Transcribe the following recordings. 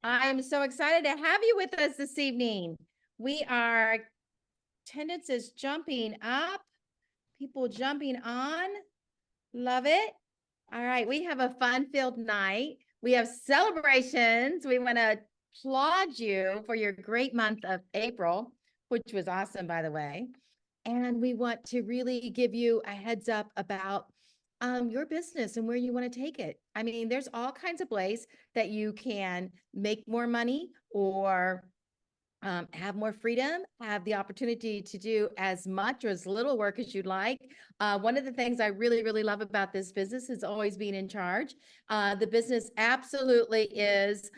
I'm so excited to have you with us this evening. Attendance is jumping up, people jumping on. Love it. All right, we have a fun-filled night. We have celebrations. We want to applaud you for your great month of April, which was awesome, by the way. And we want to really give you a heads up about your business and where you want to take it. I mean, there's all kinds of ways that you can make more money or have more freedom, have the opportunity to do as much or as little work as you'd like. One of the things I really, really love about this business is always being in charge. The business absolutely is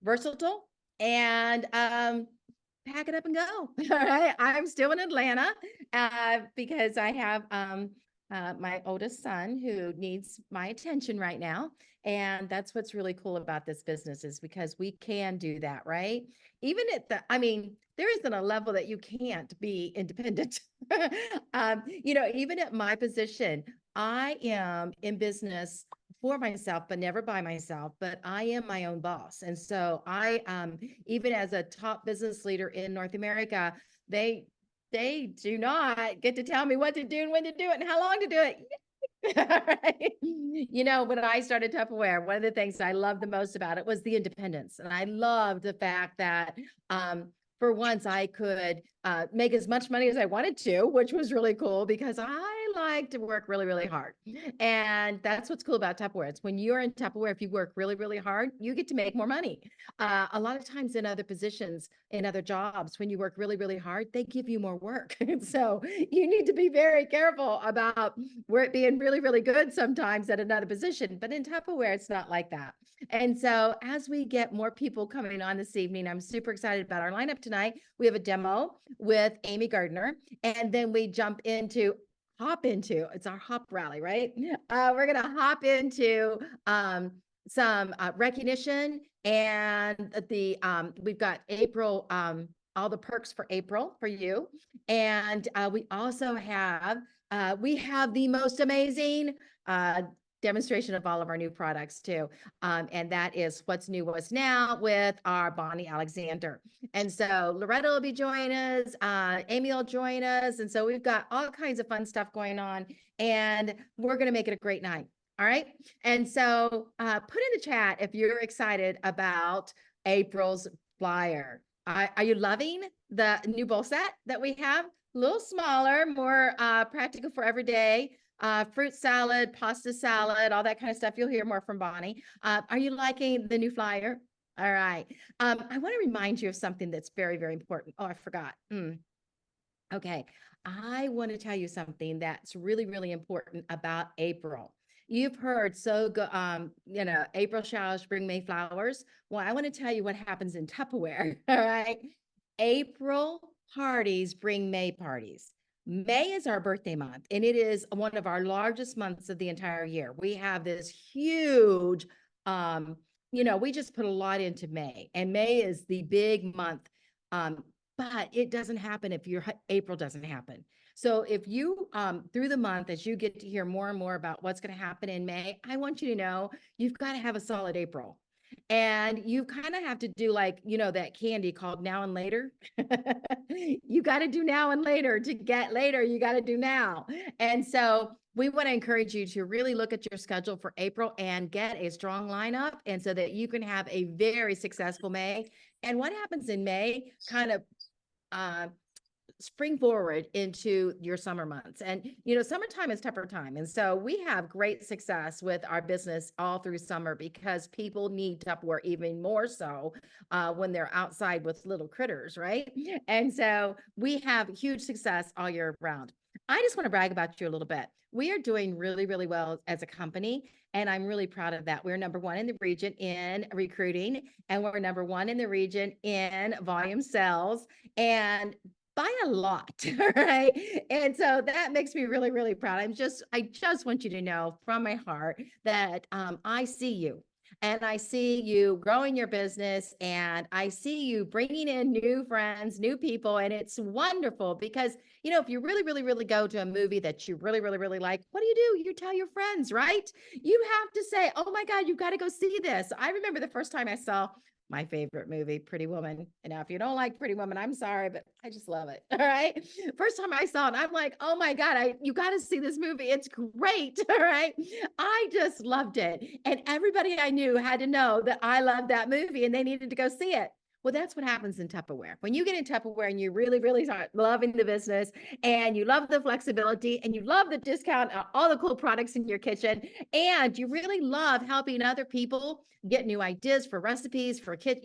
versatile and pack it up and go. All right. I'm still in Atlanta because I have my oldest son who needs my attention right now. And that's what's really cool about this business is because we can do that, right? Even there isn't a level that you can't be independent. Even at my position, I am in business for myself, but never by myself, but I am my own boss. And so even as a top business leader in North America, they do not get to tell me what to do and when to do it and how long to do it. Right. When I started Tupperware, one of the things I loved the most about it was the independence. And I loved the fact that for once I could make as much money as I wanted to, which was really cool because I like to work really, really hard. And that's what's cool about Tupperware. It's when you're in Tupperware, if you work really, really hard, you get to make more money. A lot of times in other positions, in other jobs, when you work really, really hard, they give you more work. And so you need to be very careful about where it being really, really good sometimes at another position. But in Tupperware, it's not like that. And so as we get more people coming on this evening, I'm super excited about our lineup tonight. We have a demo with Amy Gardner, and then we hop into, it's our hop rally, right? We're going to hop into some recognition and we've got April, all the perks for April for you. And we also have the most amazing demonstration of all of our new products too. And that is What's New, What's Now with our Bonnie Alexander. And so Loretta will be joining us, Amy will join us. And so we've got all kinds of fun stuff going on and we're going to make it a great night. All right. And so put in the chat if you're excited about April's flyer. Are you loving the new bowl set that we have? A little smaller, more practical for every day. Fruit salad, pasta salad, all that kind of stuff. You'll hear more from Bonnie. Are you liking the new flyer? All right. I want to remind you of something that's very, very important. Oh, I forgot. Okay. I want to tell you something that's really, really important about April. You've heard April showers bring May flowers. Well, I want to tell you what happens in Tupperware. All right. April parties bring May parties. May is our birthday month, and it is one of our largest months of the entire year. We have this huge, we just put a lot into May, and May is the big month. But it doesn't happen if your April doesn't happen. So if you, through the month, as you get to hear more and more about what's going to happen in May, I want you to know you've got to have a solid April. And you kind of have to do that candy called Now and Later. You got to do now and later to get later. You got to do now. And so we want to encourage you to really look at your schedule for April and get a strong lineup. And so that you can have a very successful May. And what happens in May kind of spring forward into your summer months. And, summertime is tougher time. And so we have great success with our business all through summer because people need Tupperware even more so when they're outside with little critters, right? And so we have huge success all year round. I just want to brag about you a little bit. We are doing really, really well as a company. And I'm really proud of that. We're number one in the region in recruiting, and we're number one in the region in volume sales. And by a lot, right? And so that makes me really, really proud. I just want you to know from my heart that I see you and I see you growing your business, and I see you bringing in new friends, new people, and it's wonderful because, if you really, really, really go to a movie that you really, really, really like, what do? You tell your friends, right? You have to say, oh my God, you got to go see this. I remember the first time I saw my favorite movie, Pretty Woman. And now, if you don't like Pretty Woman, I'm sorry, but I just love it. All right. First time I saw it, I'm like, oh my God, you got to see this movie. It's great. All right. I just loved it. And everybody I knew had to know that I loved that movie and they needed to go see it. Well, that's what happens in Tupperware. When you get in Tupperware and you really, really start loving the business and you love the flexibility and you love the discount, all the cool products in your kitchen, and you really love helping other people get new ideas for recipes for kids,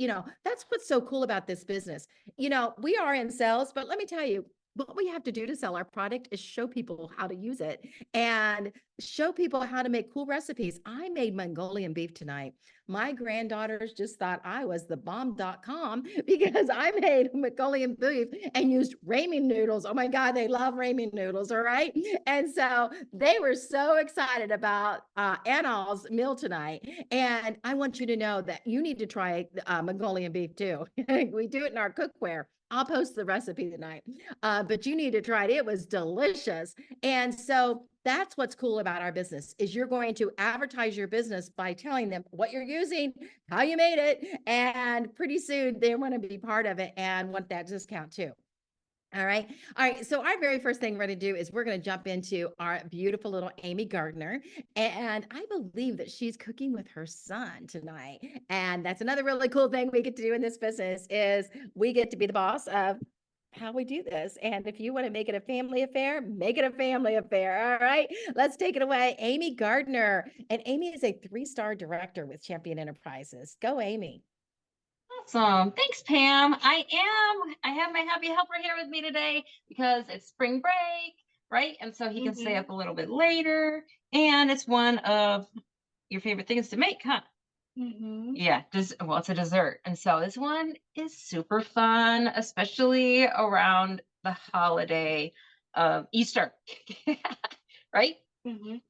that's what's so cool about this business. We are in sales, but let me tell you, what we have to do to sell our product is show people how to use it and show people how to make cool recipes. I made Mongolian beef tonight. My granddaughters just thought I was the bomb.com because I made Mongolian beef and used ramen noodles. Oh my God, they love ramen noodles. All right. And so they were so excited about Annal's meal tonight. And I want you to know that you need to try Mongolian beef too. We do it in our cookware. I'll post the recipe tonight, but you need to try it. It was delicious. And so that's what's cool about our business is you're going to advertise your business by telling them what you're using, how you made it, and pretty soon they want to be part of it and want that discount too. All right. All right. So our very first thing we're going to do is we're going to jump into our beautiful little Amy Gardner. And I believe that she's cooking with her son tonight. And that's another really cool thing we get to do in this business is we get to be the boss of how we do this. And if you want to make it a family affair, make it a family affair. All right. Let's take it away. Amy Gardner. And Amy is a 3-star director with Champion Enterprises. Go, Amy. Awesome. Thanks, Pam. I have my happy helper here with me today because it's spring break, right? And so he can stay up a little bit later. And it's one of your favorite things to make, huh? Yeah, it's a dessert. And so this one is super fun, especially around the holiday of Easter, right?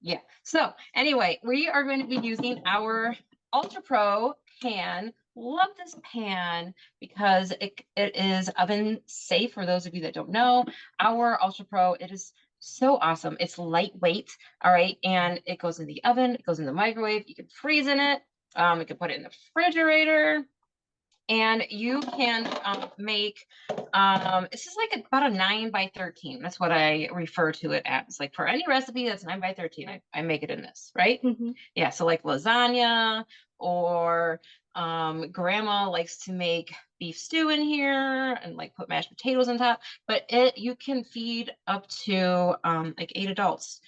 Yeah. So anyway, we are going to be using our Ultra Pro pan. Love this pan because it is oven safe. For those of you that don't know, our Ultra Pro, it is so awesome. It's lightweight, all right, and it goes in the oven, it goes in the microwave. You can freeze in it. You can put it in the refrigerator. And you can make, this is like about a 9x13. That's what I refer to it as. Like for any recipe that's 9x13, I make it in this, right? Yeah, so like lasagna or grandma likes to make beef stew in here and like put mashed potatoes on top. But you can feed up to like 8 adults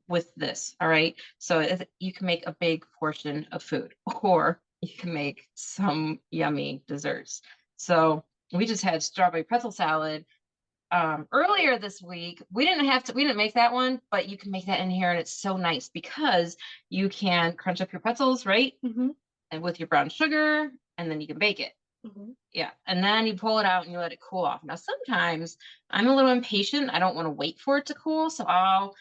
with this, all right? So you can make a big portion of food, or you can make some yummy desserts. So we just had strawberry pretzel salad earlier this week. We didn't make that one, but you can make that in here, and it's so nice because you can crunch up your pretzels, right? And with your brown sugar, and then you can bake it. Yeah, and then you pull it out and you let it cool off. Now, sometimes I'm a little impatient. I don't want to wait for it to cool, so I'll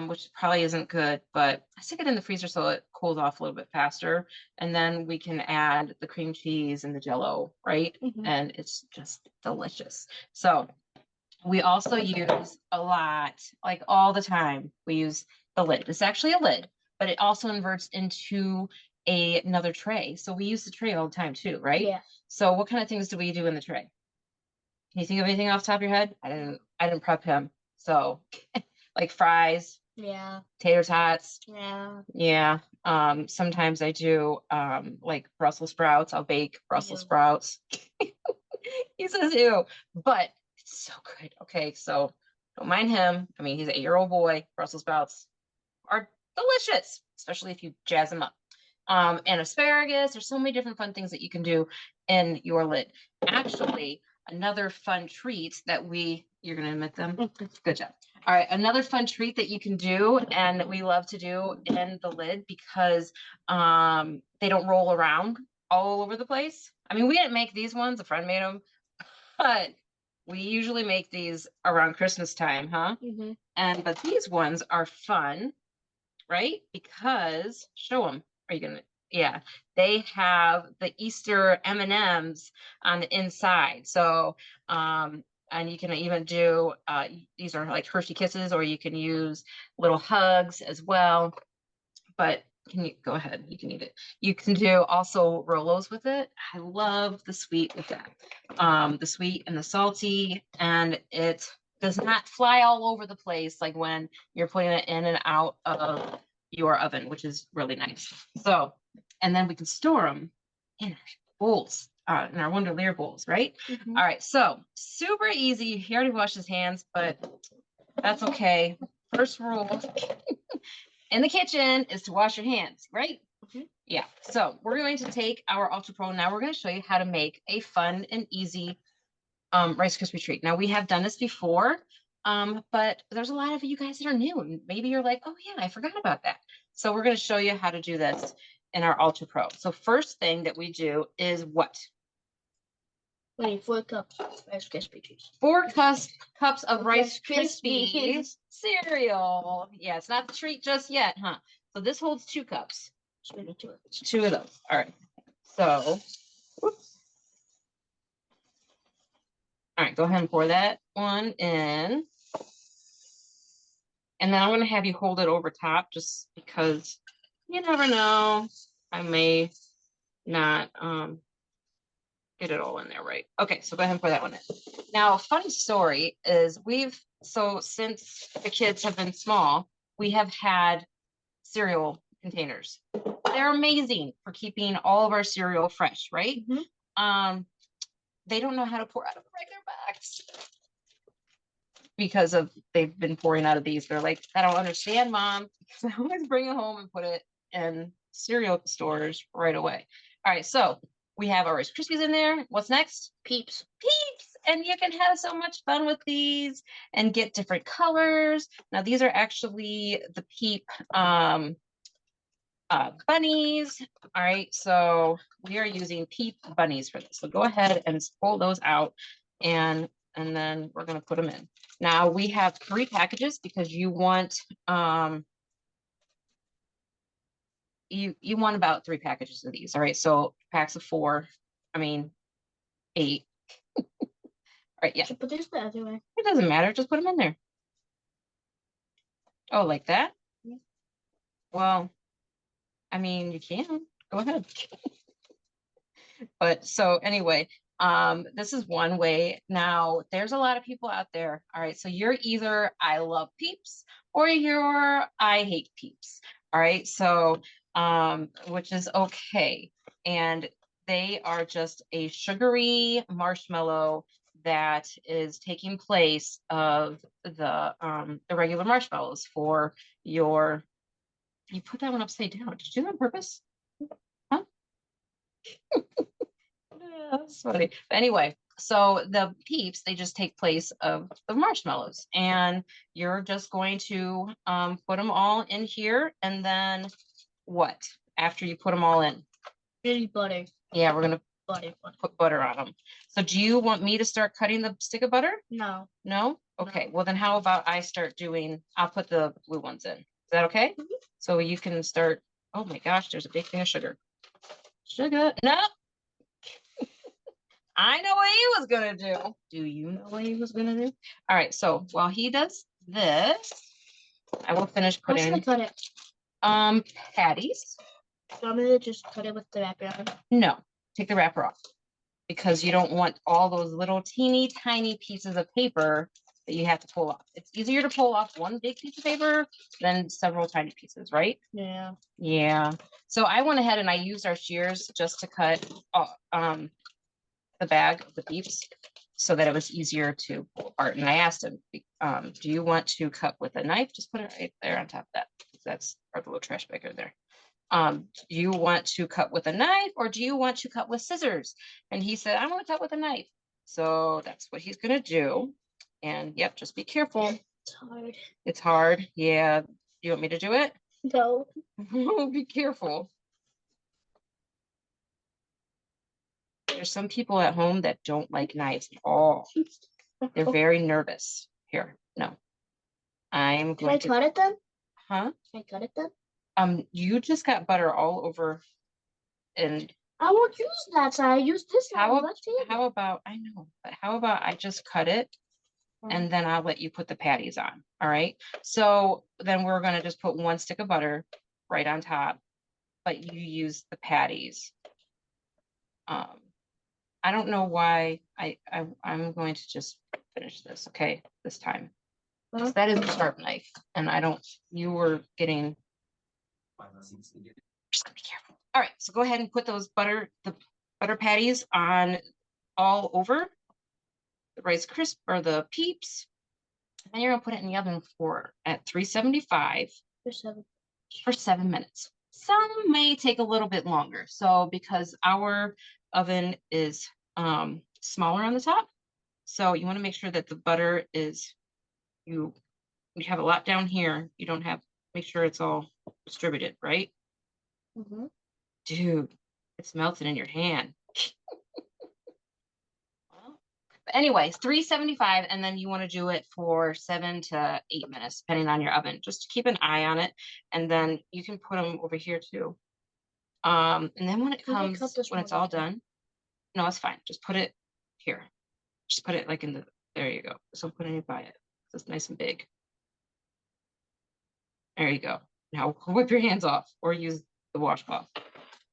which probably isn't good, but I stick it in the freezer so it cools off a little bit faster. And then we can add the cream cheese and the Jell-O, right? And it's just delicious. So we also use a lot, like all the time, we use the lid. It's actually a lid, but it also inverts into another tray. So we use the tray all the time too, right? Yeah. So what kind of things do we do in the tray? Can you think of anything off the top of your head? I didn't prep him. So like fries. Yeah. Tater tots. Yeah. Yeah. Sometimes I do like Brussels sprouts. I'll bake Brussels sprouts. He says ew, but it's so good. Okay, so don't mind him. I mean, he's an 8-year-old boy. Brussels sprouts are delicious, especially if you jazz them up. And asparagus. There's so many different fun things that you can do in your lid. Actually, another fun treat that you're going to admit them? Good job. All right, another fun treat that you can do, and we love to do in the lid because they don't roll around all over the place. I mean, we didn't make these ones. A friend made them. But we usually make these around Christmas time, huh? But these ones are fun, right? Because, show them. Are you going to Yeah, they have the Easter M&Ms on the inside. So, and you can even do, these are like Hershey Kisses, or you can use little hugs as well. But can you go ahead? You can eat it. You can do also Rolos with it. I love the sweet with that. The sweet and the salty, and it does not fly all over the place like when you're putting it in and out of your oven, which is really nice. So, and then we can store them in bowls, in our Wonderlair bowls, right? Mhm. All right, so super easy. He already washed his hands, but that's okay. First rule in the kitchen is to wash your hands, right? Mhm. Yeah. So we're going to take our Ultra Pro. Now we're going to show you how to make a fun and easy Rice Krispie treat. Now we have done this before, but there's a lot of you guys that are new, and maybe you're like, oh yeah, I forgot about that. So we're going to show you how to do this in our Ultra Pro. So first thing that we do is what? We need 4 cups of Rice Krispie treats. 4 cups of Rice Rice Krispies Krispies. cereal. Yeah, it's not the treat just yet, huh? So this holds 2 cups. So we need 2 of those. 2 of those. All right. So, whoops. All right, go ahead and pour that one in. And then I'm going to have you hold it over top just because you never know. I may not get it all in there right. Okay, so go ahead and pour that one in. Now, a funny story is since the kids have been small, we have had cereal containers. They're amazing for keeping all of our cereal fresh, right? Mhm. They don't know how to pour out of a regular box because they've been pouring out of these. They're like, I don't understand, Mom. So I always bring it home and put it in cereal stores right away. All right, so we have our Rice Krispies in there. What's next? Peeps. Peeps. And you can have so much fun with these and get different colors. Now these are actually the Peep bunnies. All right, so we are using Peep bunnies for this. So go ahead and pull those out, and then we're going to put them in. Now we have 3 packages because you want you want about 3 packages of these. All right, so packs of 4. I mean 8. All right, yeah. Should put this the other way. It doesn't matter. Just put them in there. Oh, like that? Yeah. Well, I mean, you can. Go ahead. But so anyway, this is one way. Now, there's a lot of people out there. All right, so you're either I love Peeps or you're I hate Peeps. All right, so which is okay. And they are just a sugary marshmallow that is taking place of the regular marshmallows for your. You put that one upside down. Did you do that on purpose? Huh? Yeah, that's funny. But anyway, so the Peeps, they just take place of the marshmallows, and you're just going to put them all in here, and then what? After you put them all in? Really butter. Yeah, we're gonna Butter. put butter on them. So do you want me to start cutting the stick of butter? No. No? Okay, No. well then how about I start doing, I'll put the blue ones in. Is that okay? Mhm. So you can start, oh my gosh, there's a big thing of sugar. Sugar, no. I know what he was gonna do. Do you know what he was gonna do? All right, so while he does this, I will finish How should I putting cut it? patties. Do you want me to just cut it with the wrapper on? No, take the wrapper off because you don't want all those little teeny tiny pieces of paper that you have to pull off. It's easier to pull off one big piece of paper than several tiny pieces, right? Yeah. Yeah. So I went ahead and I used our shears just to cut the bag of the Peeps so that it was easier to pull apart. And I asked him, do you want to cut with a knife? Just put it right there on top of that. That's our little trash bag right there. Do you want to cut with a knife or do you want to cut with scissors? And he said, I want to cut with a knife. So that's what he's going to do. And yep, just be careful. It's hard. It's hard. Yeah. You want me to do it? No. Be careful. There's some people at home that don't like knives at all. They're very nervous. Here, no. I'm Can I going to. cut it then? Huh? Can I cut it then? You just got butter all over and I won't use that side. I use this side. how, Let's see it. how about, I know, but how about I just cut it and then I'll let you put the patties on. All right. So then we're going to just put 1 stick of butter right on top, but you use the patties. I don't know why I'm going to just finish this. Okay. This time. 'Cause that is a sharp knife and you were getting, just gonna be careful. All right. So go ahead and put the butter patties on all over the Rice Crisp or the Peeps. And then you're gonna put it in the oven at 375 for 7 minutes. Some may take a little bit longer. So because our oven is smaller on the top, so you want to make sure that the butter is you have a lot down here. You don't have, make sure it's all distributed, right? Dude, it's melting in your hand. But anyways, 375, and then you want to do it for 7 to 8 minutes, depending on your oven. Just keep an eye on it, and then you can put them over here too. And then when it's all done, no, it's fine. Just put it here. Just put it like there you go. So put it by it. So it's nice and big. There you go. Now whip your hands off or use the washcloth.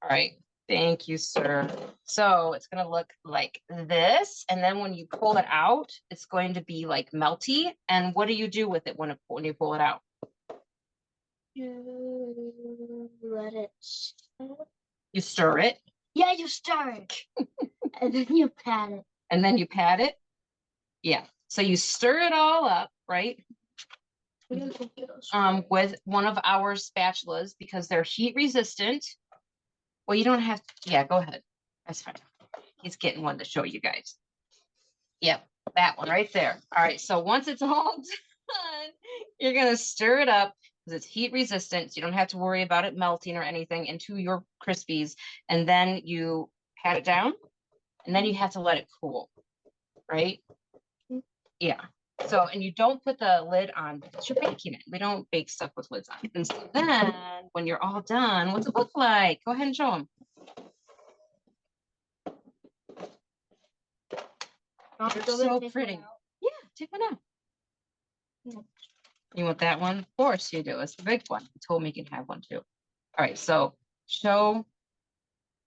All right. Thank you, sir. So it's going to look like this. And then when you pull it out, it's going to be like melty. And what do you do with it when you pull it out? You let it stir. You stir it. Yeah, you stir it. And then you pat it. And then you pat it. Yeah. So you stir it all up, right? With one of our spatulas because they're heat resistant. Well, you don't have, yeah, go ahead. That's fine. He's getting one to show you guys. Yep, that one right there. All right, so once it's all done, you're going to stir it up because it's heat resistant. So you don't have to worry about it melting or anything into your Crispies. And then you pat it down and then you have to let it cool, right? Yeah. So, and you don't put the lid on because you're baking it. We don't bake stuff with lids on. And so then when you're all done, what's it look like? Go ahead and show them. So pretty. Yeah, take one out. You want that one? Of course you do. It's the big one. You told me you can have one too. All right, so show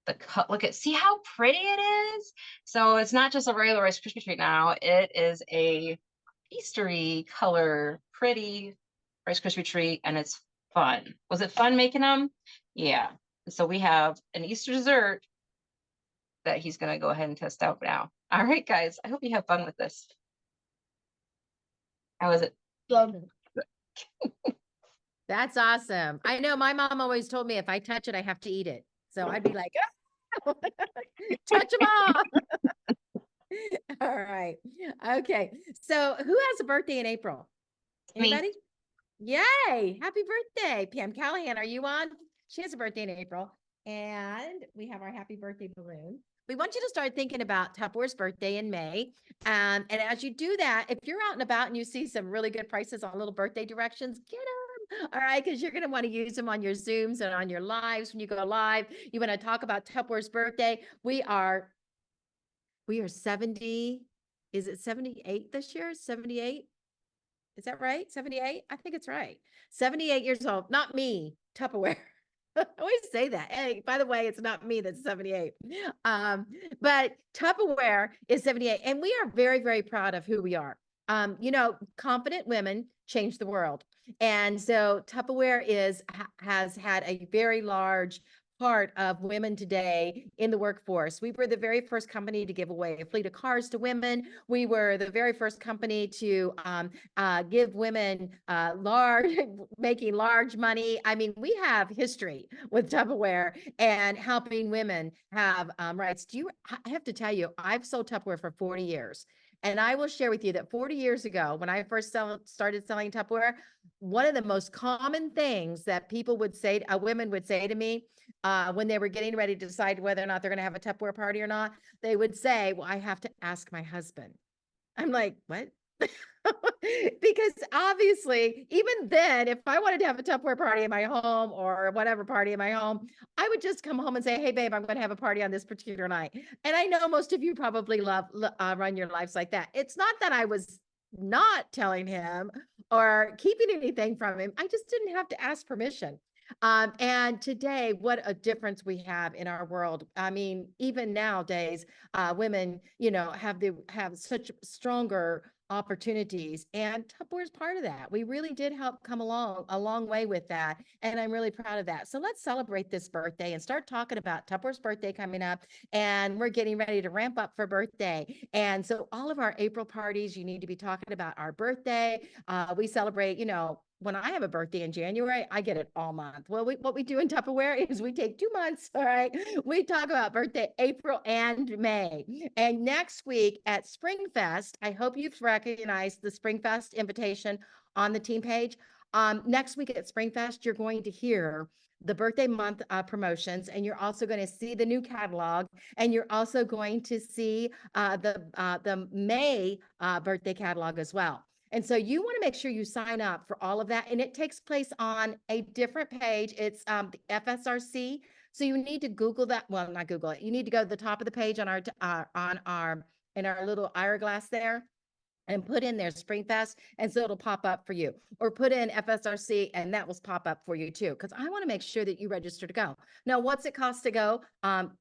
the cut. Look at, see how pretty it is? So it's not just a regular Rice Krispie treat now. It is a Eastery color, pretty Rice Krispie treat, and it's fun. Was it fun making them? Yeah. So we have an Easter dessert that he's going to go ahead and test out now. All right, guys. I hope you have fun with this. How is it? That's awesome. I know my mom always told me if I touch it, I have to eat it. So I'd be like, oh, touch them all. All right. Okay. So who has a birthday in April? Me. Anybody? Yay. Happy birthday. Pam Callahan, are you on? She has a birthday in April. And we have our happy birthday balloon. We want you to start thinking about Tupperware's birthday in May. And as you do that, if you're out and about and you see some really good prices on little birthday directions, get them. All right, because you're going to want to use them on your Zooms and on your lives. When you go live, you want to talk about Tupperware's birthday. We are 70. Is it 78 this year? 78? Is that right? 78? I think it's right. 78 years old. Not me, Tupperware. I always say that. Hey, by the way, it's not me that's 78. But Tupperware is 78. And we are very, very proud of who we are. Confident women change the world. And so Tupperware has had a very large part of women today in the workforce. We were the very first company to give away a fleet of cars to women. We were the very first company to give women making large money. I mean, we have history with Tupperware and helping women have rights. I have to tell you, I've sold Tupperware for 40 years. And I will share with you that 40 years ago, when I first started selling Tupperware, one of the most common things that women would say to me when they were getting ready to decide whether or not they're going to have a Tupperware party or not, they would say, well, I have to ask my husband. I'm like, what? Because obviously, even then, if I wanted to have a Tupperware party in my home or whatever party in my home, I would just come home and say, "Hey, babe, I'm going to have a party on this particular night." And I know most of you probably run your lives like that. It's not that I was not telling him or keeping anything from him. I just didn't have to ask permission. And today, what a difference we have in our world. I mean, even nowadays, women, have such stronger opportunities, and Tupperware is part of that. We really did help come along a long way with that, and I'm really proud of that. So let's celebrate this birthday and start talking about Tupperware's birthday coming up, and we're getting ready to ramp up for birthday. And so all of our April parties, you need to be talking about our birthday. We celebrate, when I have a birthday in January, I get it all month. Well, what we do in Tupperware is we take 2 months. All right. We talk about birthday, April and May. And next week at Spring Fest, I hope you've recognized the Spring Fest invitation on the team page. Next week at Spring Fest, you're going to hear the birthday month promotions, and you're also going to see the new catalog, and you're also going to see the May birthday catalog as well. And so you want to make sure you sign up for all of that. And it takes place on a different page. It's the FSRC. So you need to Google that. Well, not Google it. You need to go to the top of the page on in our little hourglass there, and put in there Springfest, and so it'll pop up for you. Or put in FSRC, and that will pop up for you too, because I want to make sure that you register to go. Now, what's it cost to go?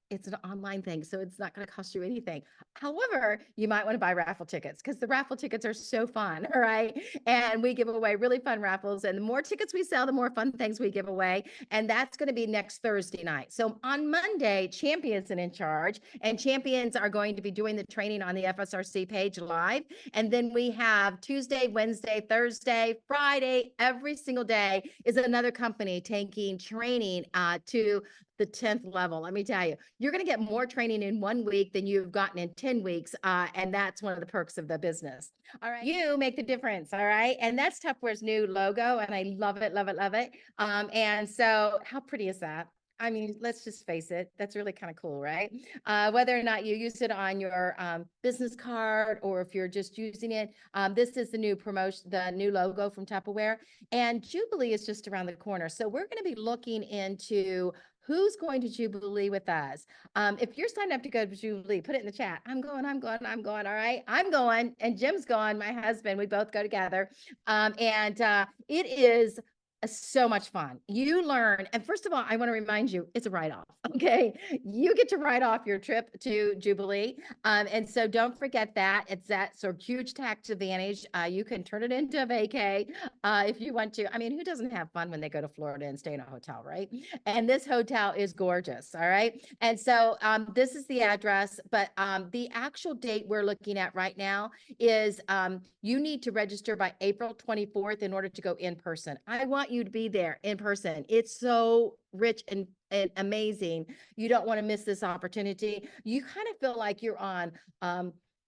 It's an online thing, so it's not going to cost you anything. However, you might want to buy raffle tickets, because the raffle tickets are so fun, all right? And we give away really fun raffles, and the more tickets we sell, the more fun things we give away. And that's going to be next Thursday night. So on Monday, Champions are in charge, and Champions are going to be doing the training on the FSRC page live. And then we have Tuesday, Wednesday, Thursday, Friday, every single day is another company taking training to the 10th level. Let me tell you, you're going to get more training in 1 week than you've gotten in 10 weeks. And that's one of the perks of the business. All right. You make the difference. All right. And that's Tupperware's new logo. And I love it, love it, love it. And so how pretty is that? I mean, let's just face it, that's really kind of cool, right? Whether or not you use it on your business card, or if you're just using it, this is the new promotion, the new logo from Tupperware. And Jubilee is just around the corner. So we're going to be looking into who's going to Jubilee with us. If you're signed up to go to Jubilee, put it in the chat. I'm going. All right. I'm going. And Jim's going, my husband. We both go together. It is so much fun. You learn. And first of all, I want to remind you, it's a write-off. Okay. You get to write off your trip to Jubilee. And so don't forget that. It's that sort of huge tax advantage. You can turn it into a vacay if you want to. I mean, who doesn't have fun when they go to Florida and stay in a hotel, right? And this hotel is gorgeous. All right. And so this is the address, but the actual date we're looking at right now is you need to register by April 24th in order to go in person. I want you to be there in person. It's so rich and amazing. You don't want to miss this opportunity. You kind of feel like you're on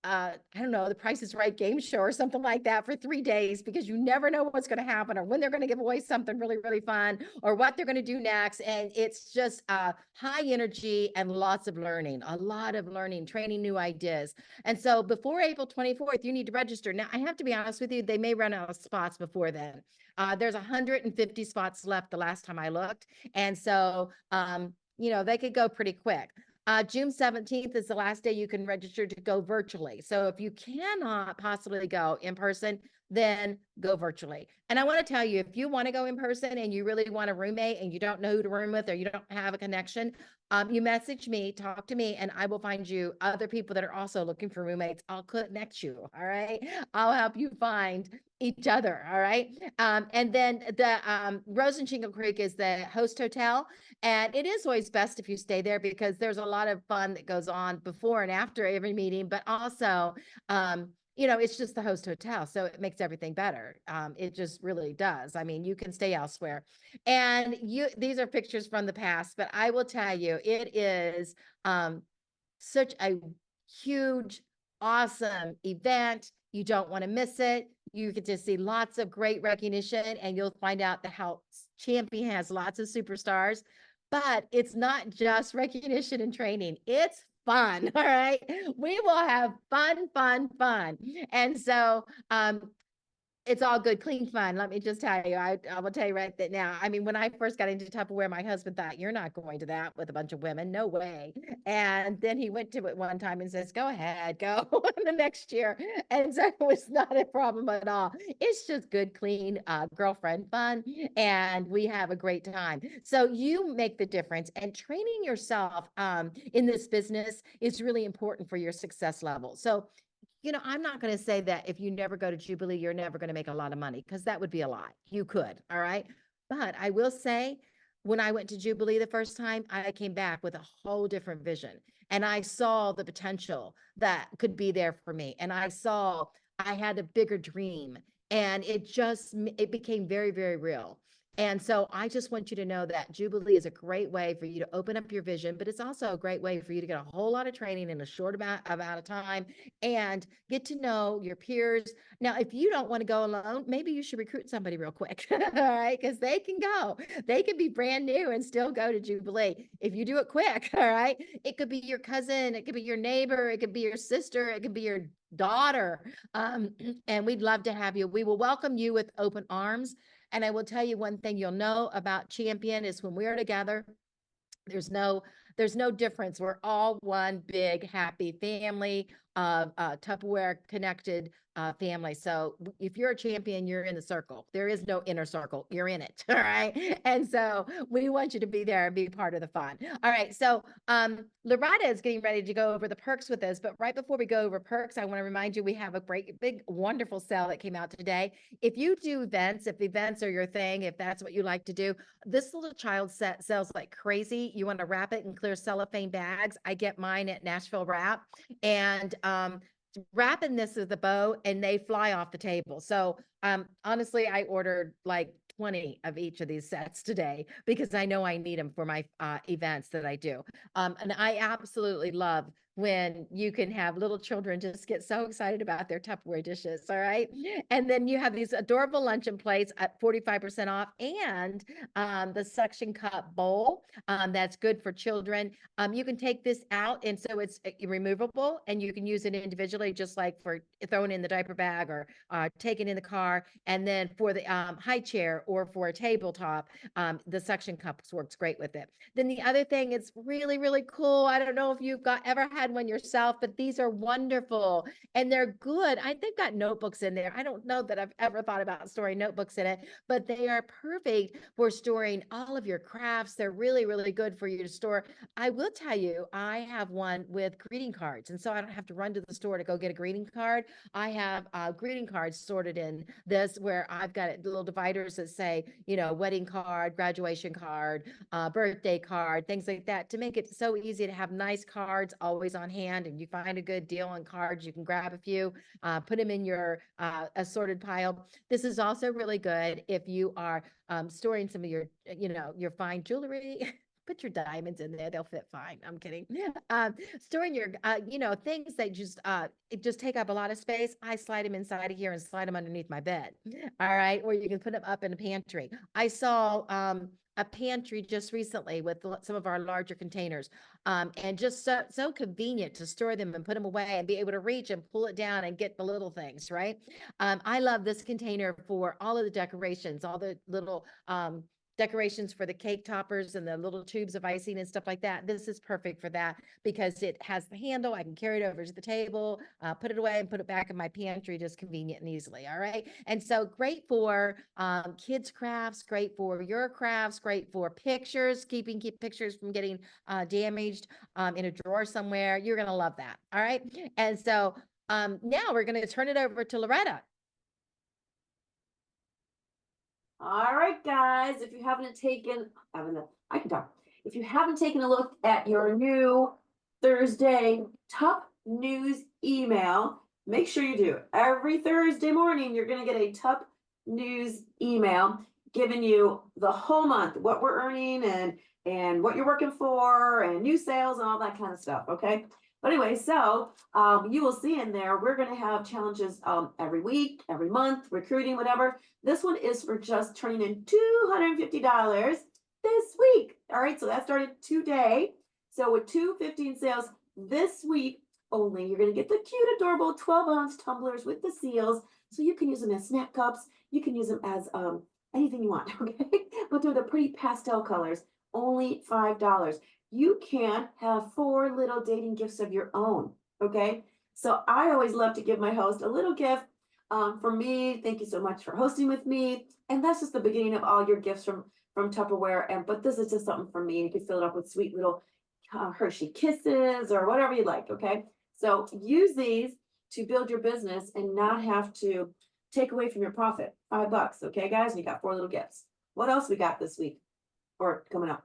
I don't know, the Price is Right game show or something like that for 3 days, because you never know what's going to happen, or when they're going to give away something really, really fun, or what they're going to do next. And it's just high energy and lots of learning, a lot of learning, training new ideas. And so before April 24th, you need to register. Now, I have to be honest with you, they may run out of spots before then. There's 150 spots left the last time I looked. And so, they could go pretty quick. June 17th is the last day you can register to go virtually. So if you cannot possibly go in person, then go virtually. And I want to tell you, if you want to go in person and you really want a roommate and you don't know who to room with, or you don't have a connection, you message me, talk to me, and I will find you other people that are also looking for roommates. I'll connect you. All right. I'll help you find each other. All right. And then the Rose and Shingle Creek is the host hotel. And it is always best if you stay there, because there's a lot of fun that goes on before and after every meeting, but also, it's just the host hotel. So it makes everything better. It just really does. I mean, you can stay elsewhere. And these are pictures from the past, but I will tell you, it is such a huge, awesome event. You don't want to miss it. You get to see lots of great recognition, and you'll find out how Champion has lots of superstars. But it's not just recognition and training. It's fun. All right. We will have fun, fun, fun. And so, it's all good, clean fun. Let me just tell you, I will tell you right that now. I mean, when I first got into Tupperware, my husband thought, you're not going to that with a bunch of women. No way. And then he went to it one time and says, go ahead, go the next year. And so it was not a problem at all. It's just good, clean, girlfriend fun. And we have a great time. So you make the difference, and training yourself in this business is really important for your success level. So I'm not going to say that if you never go to Jubilee, you're never going to make a lot of money, because that would be a lie. You could. All right. But I will say, when I went to Jubilee the first time, I came back with a whole different vision, and I saw the potential that could be there for me. And I had a bigger dream, and it became very, very real. And so I just want you to know that Jubilee is a great way for you to open up your vision, but it's also a great way for you to get a whole lot of training in a short amount of time and get to know your peers. Now, if you don't want to go alone, maybe you should recruit somebody real quick, all right? Because they can go. They can be brand new and still go to Jubilee if you do it quick, all right? It could be your cousin, it could be your neighbor, it could be your sister, it could be your daughter, and we'd love to have you. We will welcome you with open arms. And I will tell you one thing you'll know about Champion is when we're together, there's no difference. We're all one big happy family, Tupperware connected family. So if you're a champion, you're in the circle. There is no inner circle. You're in it. All right. And so we want you to be there and be part of the fun. All right. So Loretta is getting ready to go over the perks with us. But right before we go over perks, I want to remind you we have a great, big, wonderful sale that came out today. If you do events, if events are your thing, if that's what you like to do, this little child set sells like crazy. You want to wrap it in clear cellophane bags. I get mine at Nashville Wrap, and wrapping this with a bow, and they fly off the table. So honestly, I ordered like 20 of each of these sets today because I know I need them for my events that I do. And I absolutely love when you can have little children just get so excited about their Tupperware dishes. All right. And then you have these adorable luncheon plates at 45% off, and the suction cup bowl that's good for children. You can take this out, and so it's removable, and you can use it individually, just like for throwing in the diaper bag or taking in the car. And then for the high chair or for a tabletop, the suction cups works great with it. Then the other thing, it's really, really cool. I don't know if you've ever had one yourself, but these are wonderful and they're good. They've got notebooks in there. I don't know that I've ever thought about storing notebooks in it, but they are perfect for storing all of your crafts. They're really, really good for you to store. I will tell you, I have one with greeting cards, and so I don't have to run to the store to go get a greeting card. I have greeting cards sorted in this, where I've got little dividers that say, wedding card, graduation card, birthday card, things like that, to make it so easy to have nice cards always on hand. And you find a good deal on cards, you can grab a few, put them in your assorted pile. This is also really good if you are storing some of your, your fine jewelry. Put your diamonds in there; they'll fit fine. I'm kidding. Storing your, things that it just take up a lot of space. I slide them inside of here and slide them underneath my bed. All right, or you can put them up in a pantry. I saw a pantry just recently with some of our larger containers, and just so convenient to store them and put them away and be able to reach and pull it down and get the little things. Right. I love this container for all of the decorations, all the little decorations for the cake toppers and the little tubes of icing and stuff like that. This is perfect for that because it has the handle. I can carry it over to the table, put it away and put it back in my pantry, just convenient and easily. All right. And so great for kids crafts, great for your crafts, great for pictures, keep pictures from getting damaged in a drawer somewhere. You're going to love that. All right. And so now we're going to turn it over to Loretta. All right, guys, if you haven't taken, I can talk. If you haven't taken a look at your new Thursday Tup News email, make sure you do. Every Thursday morning, you're going to get a Tup News email giving you the whole month, what we're earning and what you're working for and new sales and all that kind of stuff, okay? But anyway, so you will see in there, we're going to have challenges every week, every month, recruiting, whatever. This one is for just turning in $250 this week. All right, so that started today. So with 215 sales this week only, you're gonna get the cute, adorable 12-ounce tumblers with the seals. So you can use them as snack cups. You can use them as anything you want, okay? But they're the pretty pastel colors, only $5. You can have 4 little dating gifts of your own, okay? So I always love to give my host a little gift from me. Thank you so much for hosting with me. And that's just the beginning of all your gifts from Tupperware. But this is just something from me. You can fill it up with sweet little Hershey Kisses or whatever you like, okay? So use these to build your business and not have to take away from your profit. $5, okay, guys? And you got 4 little gifts. What else we got this week or coming up?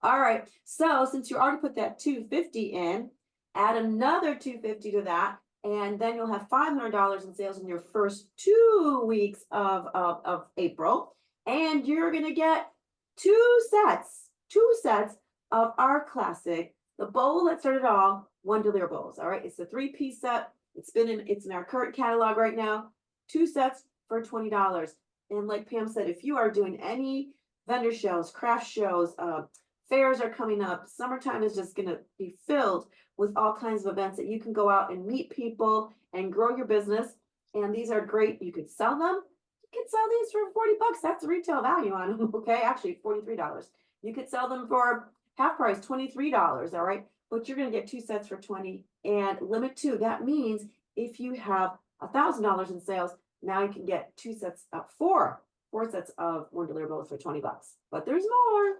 All right. So since you already put that $250 in, add another $250 to that, and then you'll have $500 in sales in your first 2 weeks of April, and you're gonna get 2 sets of our classic, the bowl that started all, Wondelier bowls. All right, it's a 3-piece set. It's in our current catalog right now. 2 sets for $20. And like Pam said, if you are doing any vendor shows, craft shows, fairs are coming up, summertime is just gonna be filled with all kinds of events that you can go out and meet people and grow your business. And these are great. You could sell them. You could sell these for $40. That's the retail value on them. Okay, actually $43. You could sell them for half price, $23. All right, but you're gonna get 2 sets for $20 and limit 2. That means if you have $1,000 in sales, now you can get 2 sets of 4 sets of Wondelier bowls for $20. But there's more.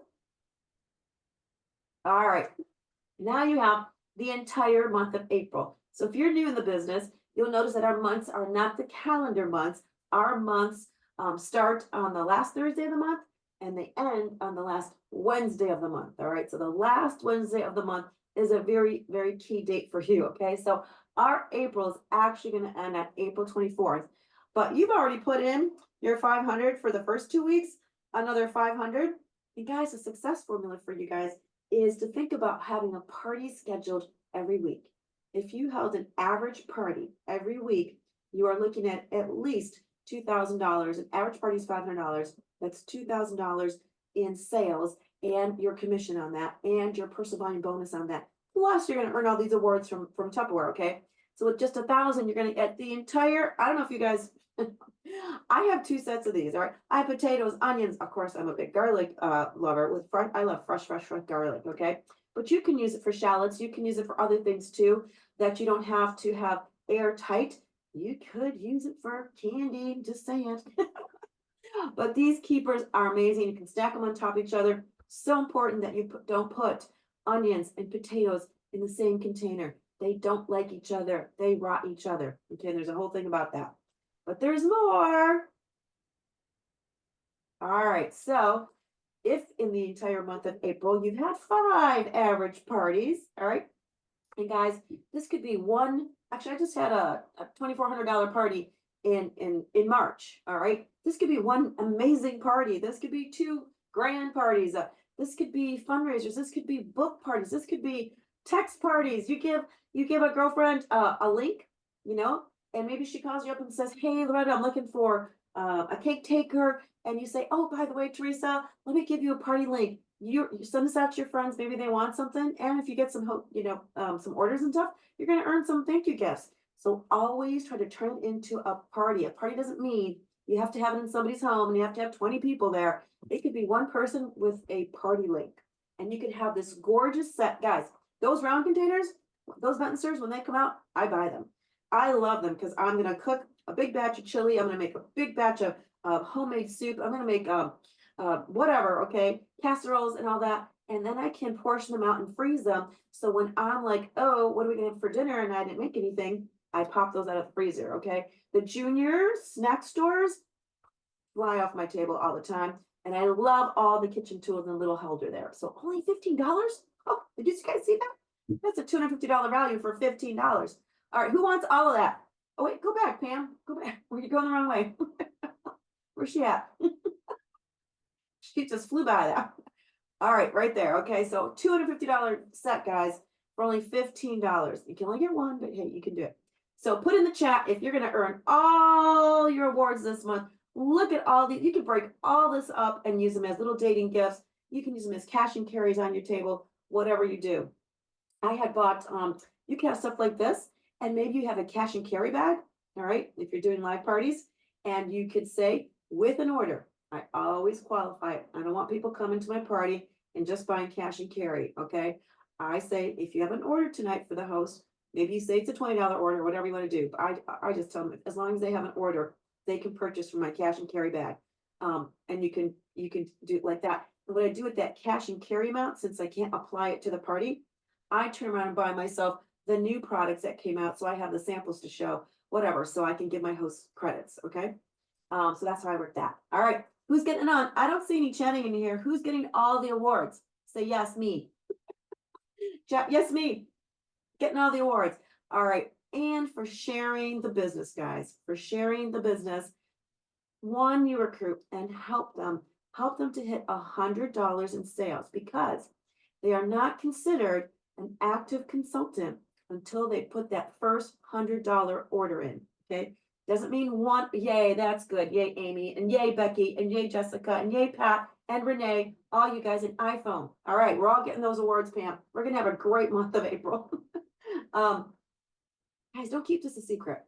All right, now you have the entire month of April. So if you're new in the business, you'll notice that our months are not the calendar months. Our months start on the last Thursday of the month and they end on the last Wednesday of the month. All right, so the last Wednesday of the month is a very, very key date for you. Okay, so our April is actually going to end at April 24th, but you've already put in your 500 for the first 2 weeks, another 500. And guys, a success formula for you guys is to think about having a party scheduled every week. If you held an average party every week, you are looking at least $2,000. An average party is $500. That's $2,000 in sales and your commission on that and your personal volume bonus on that. Plus, you're going to earn all these awards from Tupperware, okay? So with just 1,000, you're going to get the entire, I don't know if you guys, I have 2 sets of these, all right? I have potatoes, onions. Of course, I'm a big garlic lover with fresh. I love fresh garlic, okay? But you can use it for shallots. You can use it for other things too that you don't have to have airtight. You could use it for candy, just saying. But these keepers are amazing. You can stack them on top of each other. So important that you don't put onions and potatoes in the same container. They don't like each other. They rot each other. Okay, there's a whole thing about that. But there's more. All right, so if in the entire month of April you've had 5 average parties, all right, and guys, this could be one. Actually, I just had a $2,400 party in March. All right, this could be one amazing party. This could be 2 grand parties. This could be fundraisers. This could be book parties. This could be text parties. You give a girlfriend a link, you know, and maybe she calls you up and says, "Hey, Loretta, I'm looking for a cake taker." And you say, "Oh, by the way, Teresa, let me give you a party link. You send this out to your friends. Maybe they want something. And if you get some, some orders and stuff, you're going to earn some thank you gifts." So always try to turn it into a party. A party doesn't mean you have to have it in somebody's home and you have to have 20 people there. It could be one person with a party link. And you could have this gorgeous set. Guys, those round containers, those Ventners, when they come out, I buy them. I love them because I'm going to cook a big batch of chili. I'm going to make a big batch of homemade soup. I'm going to make whatever, okay, casseroles and all that. And then I can portion them out and freeze them. So when I'm like, oh, what are we going to have for dinner? And I didn't make anything, I pop those out of the freezer, okay? The junior snack stores fly off my table all the time. And I love all the kitchen tools in a little holder there. So only $15? Oh, did you guys see that? That's a $250 value for $15. All right, who wants all of that? Oh, wait, go back, Pam. Go back. You're going the wrong way. Where's she at? She just flew by that. All right, right there. Okay, so $250 set, guys, for only $15. You can only get one, but hey, you can do it. So put in the chat if you're going to earn all your awards this month. Look at all these. You can break all this up and use them as little dating gifts. You can use them as cash and carries on your table, whatever you do. I had bought, you can have stuff like this, and maybe you have a cash and carry bag, all right, if you're doing live parties, and you could say, with an order, I always qualify it. I don't want people coming to my party and just buying cash and carry, okay? I say, if you have an order tonight for the host, maybe you say it's a $20 order, whatever you want to do. But I just tell them, as long as they have an order, they can purchase from my cash and carry bag. And you can do it like that. And what I do with that cash and carry amount, since I can't apply it to the party, I turn around and buy myself the new products that came out, so I have the samples to show, whatever, so I can give my host credits, okay? So that's how I work that. All right, who's getting it on? I don't see any chatting in here. Who's getting all the awards? Say yes, me. Chat, yes, me. Getting all the awards. All right, and for sharing the business, guys, for sharing the business, one you recruit and help them to hit $100 in sales, because they are not considered an active consultant until they put that first $100 order in. Okay, doesn't mean one. Yay, that's good. Yay, Amy, and yay, Becky, and yay, Jessica, and yay, Pat, and Renee. All you guys an iPhone. All right, we're all getting those awards, Pam. We're gonna have a great month of April. Guys, don't keep this a secret.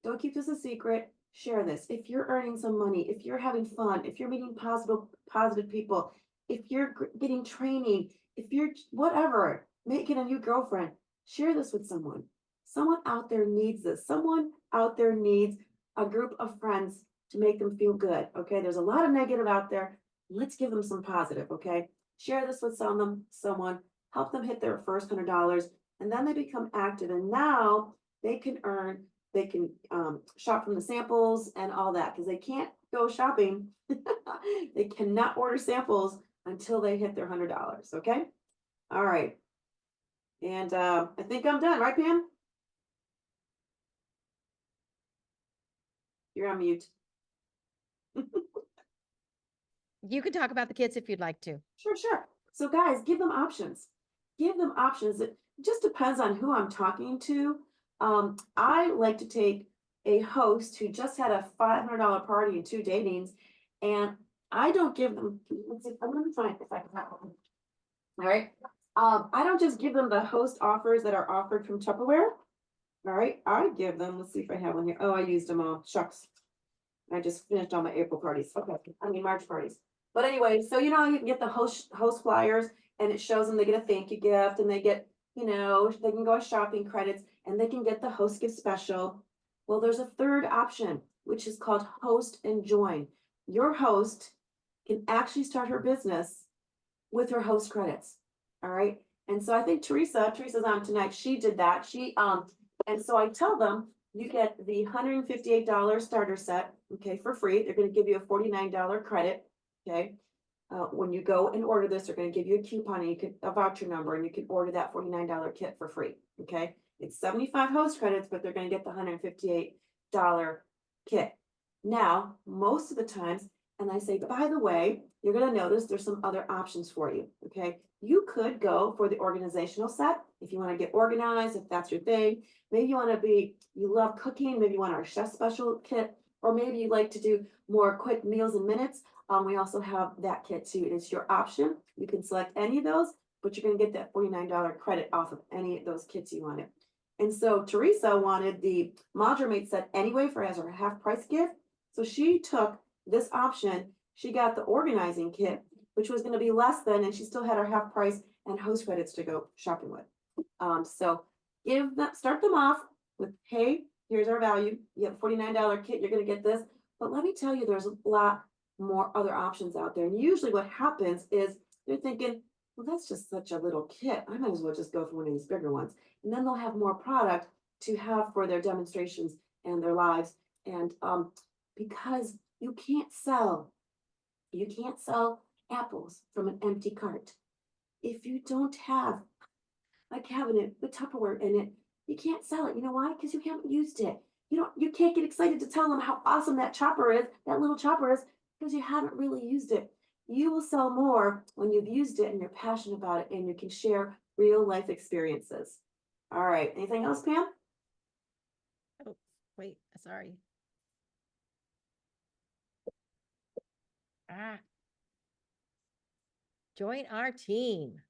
Don't keep this a secret. Share this. If you're earning some money, if you're having fun, if you're meeting positive people, if you're getting training, if you're whatever, making a new girlfriend, share this with someone. Someone out there needs this. Someone out there needs a group of friends to make them feel good. Okay. There's a lot of negative out there. Let's give them some positive. Okay. Share this with someone, help them hit their first $100, and then they become active. And now they can shop from the samples and all that, because they can't go shopping. They cannot order samples until they hit their $100. Okay. All right. And I think I'm done, right, Pam? You're on mute. You can talk about the kids if you'd like to. Sure. So guys, give them options. Give them options. It just depends on who I'm talking to. I like to take a host who just had a $500 party and 2 datings, and I don't give them, let's see, I'm gonna find if I can find one. All right. I don't just give them the host offers that are offered from Tupperware. All right. I give them, let's see if I have one here. Oh, I used them all. Shucks. I just finished all my April parties. Okay. I mean, March parties. But anyway, so you know, you can get the host flyers, and it shows them they get a thank you gift, and they get, they can go on shopping credits, and they can get the host gift special. Well, there's a third option, which is called host and join. Your host can actually start her business with her host credits. All right. And so I think Teresa's on tonight. She did that. And so I tell them, you get the $158 starter set, okay, for free. They're going to give you a $49 credit, okay. When you go and order this, they're going to give you a coupon, and a voucher number, and you can order that $49 kit for free, okay. It's 75 host credits, but they're going to get the $158 kit. Now, most of the times, and I say, by the way, you're going to notice there's some other options for you, okay. You could go for the organizational set if you want to get organized, if that's your thing. Maybe you love cooking, maybe you want our chef special kit, or maybe you like to do more quick meals and minutes. We also have that kit too. It's your option. You can select any of those, but you're going to get that $49 credit off of any of those kits you wanted. And so Teresa wanted the Module Mate set anyway as her half price gift. So she took this option. She got the organizing kit, which was going to be less than, and she still had her half price and host credits to go shopping with. So start them off with, hey, here's our value. You have a $49 kit, you're going to get this. But let me tell you, there's a lot more other options out there. And usually what happens is they're thinking, well, that's just such a little kit. I might as well just go for one of these bigger ones. And then they'll have more product to have for their demonstrations and their lives. And because you can't sell apples from an empty cart. If you don't have a cabinet with Tupperware in it, you can't sell it. You know why? Because you haven't used it. You can't get excited to tell them how awesome that little chopper is, because you haven't really used it. You will sell more when you've used it and you're passionate about it and you can share real life experiences. All right. Anything else, Pam? Oh, wait, sorry. Join our team.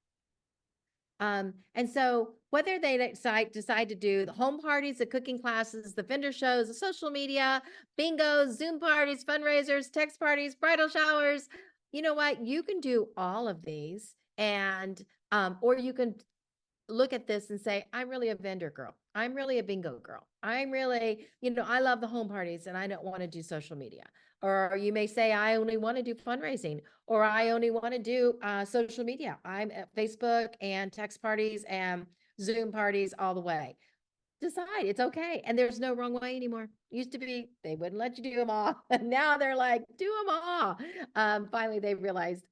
And so whether they decide to do the home parties, the cooking classes, the vendor shows, the social media, bingos, Zoom parties, fundraisers, text parties, bridal showers, you know what? You can do all of these, and or you can look at this and say, I'm really a vendor girl. I'm really a bingo girl. I'm really, I love the home parties and I don't want to do social media. Or you may say, I only want to do fundraising, or I only want to do social media. I'm at Facebook and text parties and Zoom parties all the way. Decide, it's okay. And there's no wrong way anymore. Used to be, they wouldn't let you do them all. And now they're like, do them all. Finally, they realized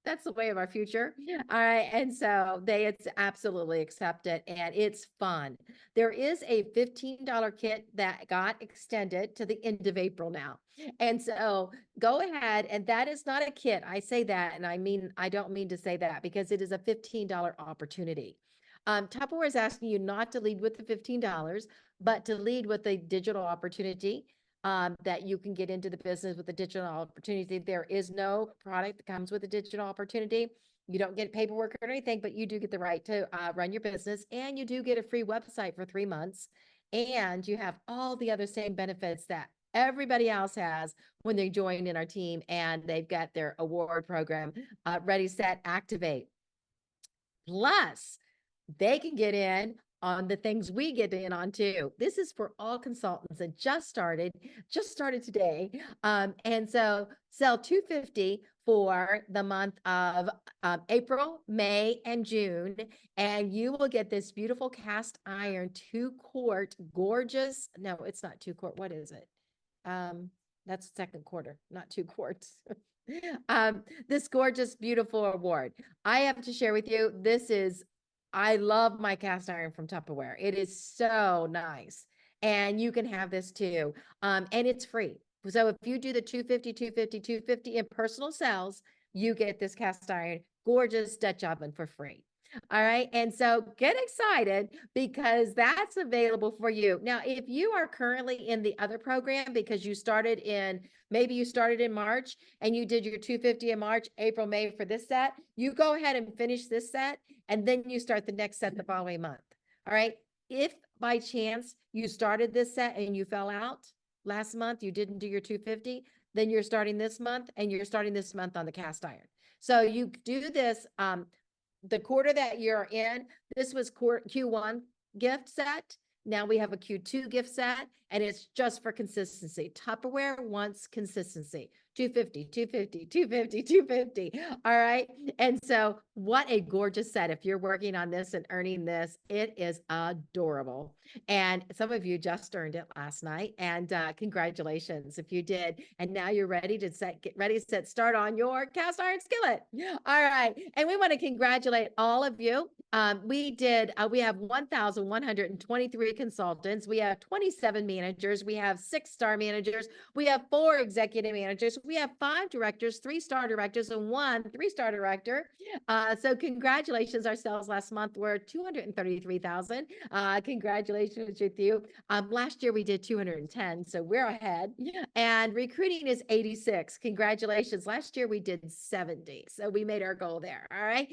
that's the way of our future. All right. And so it's absolutely accepted and it's fun. There is a $15 kit that got extended to the end of April now. And so go ahead. And that is not a kit. I say that. And I don't mean to say that because it is a $15 opportunity. Tupperware is asking you not to lead with the $15, but to lead with a digital opportunity that you can get into the business with a digital opportunity. There is no product that comes with a digital opportunity. You don't get paperwork or anything, but you do get the right to run your business, and you do get a free website for 3 months. And you have all the other same benefits that everybody else has when they join in our team, and they've got their award program ready, set, activate. Plus, they can get in on the things we get in on too. This is for all consultants that just started today. And so sell $250 for the month of April, May, and June. And you will get this beautiful cast iron 2-quart gorgeous. No, it's not 2-quart. What is it? That's second quarter, not 2 quarts. This gorgeous, beautiful award. I have to share with you, I love my cast iron from Tupperware. It is so nice. And you can have this too. And it's free. So if you do the 250 in personal sales, you get this cast iron, gorgeous Dutch oven for free. All right. And so get excited because that's available for you. Now, if you are currently in the other program because maybe you started in March and you did your 250 in March, April, May for this set, you go ahead and finish this set and then you start the next set the following month. All right. If by chance you started this set and you fell out last month, you didn't do your 250, then you're starting this month and you're starting this month on the cast iron. So you do this, the quarter that you're in, this was Q1 gift set. Now we have a Q2 gift set, and it's just for consistency. Tupperware wants consistency. 250. All right. And so what a gorgeous set. If you're working on this and earning this, it is adorable. And some of you just earned it last night. And congratulations if you did. And now you're ready to get ready, set, start on your cast iron skillet. All right. And we want to congratulate all of you. We have 1,123 consultants. We have 27 managers. We have 6-star managers. We have 4 executive managers. We have 5 directors, 3-star directors, and 1 3-star director. So congratulations. Our sales last month were 233,000. Congratulations with you. Last year we did 210, so we're ahead. And recruiting is 86. Congratulations. Last year we did 70, so we made our goal there. All right.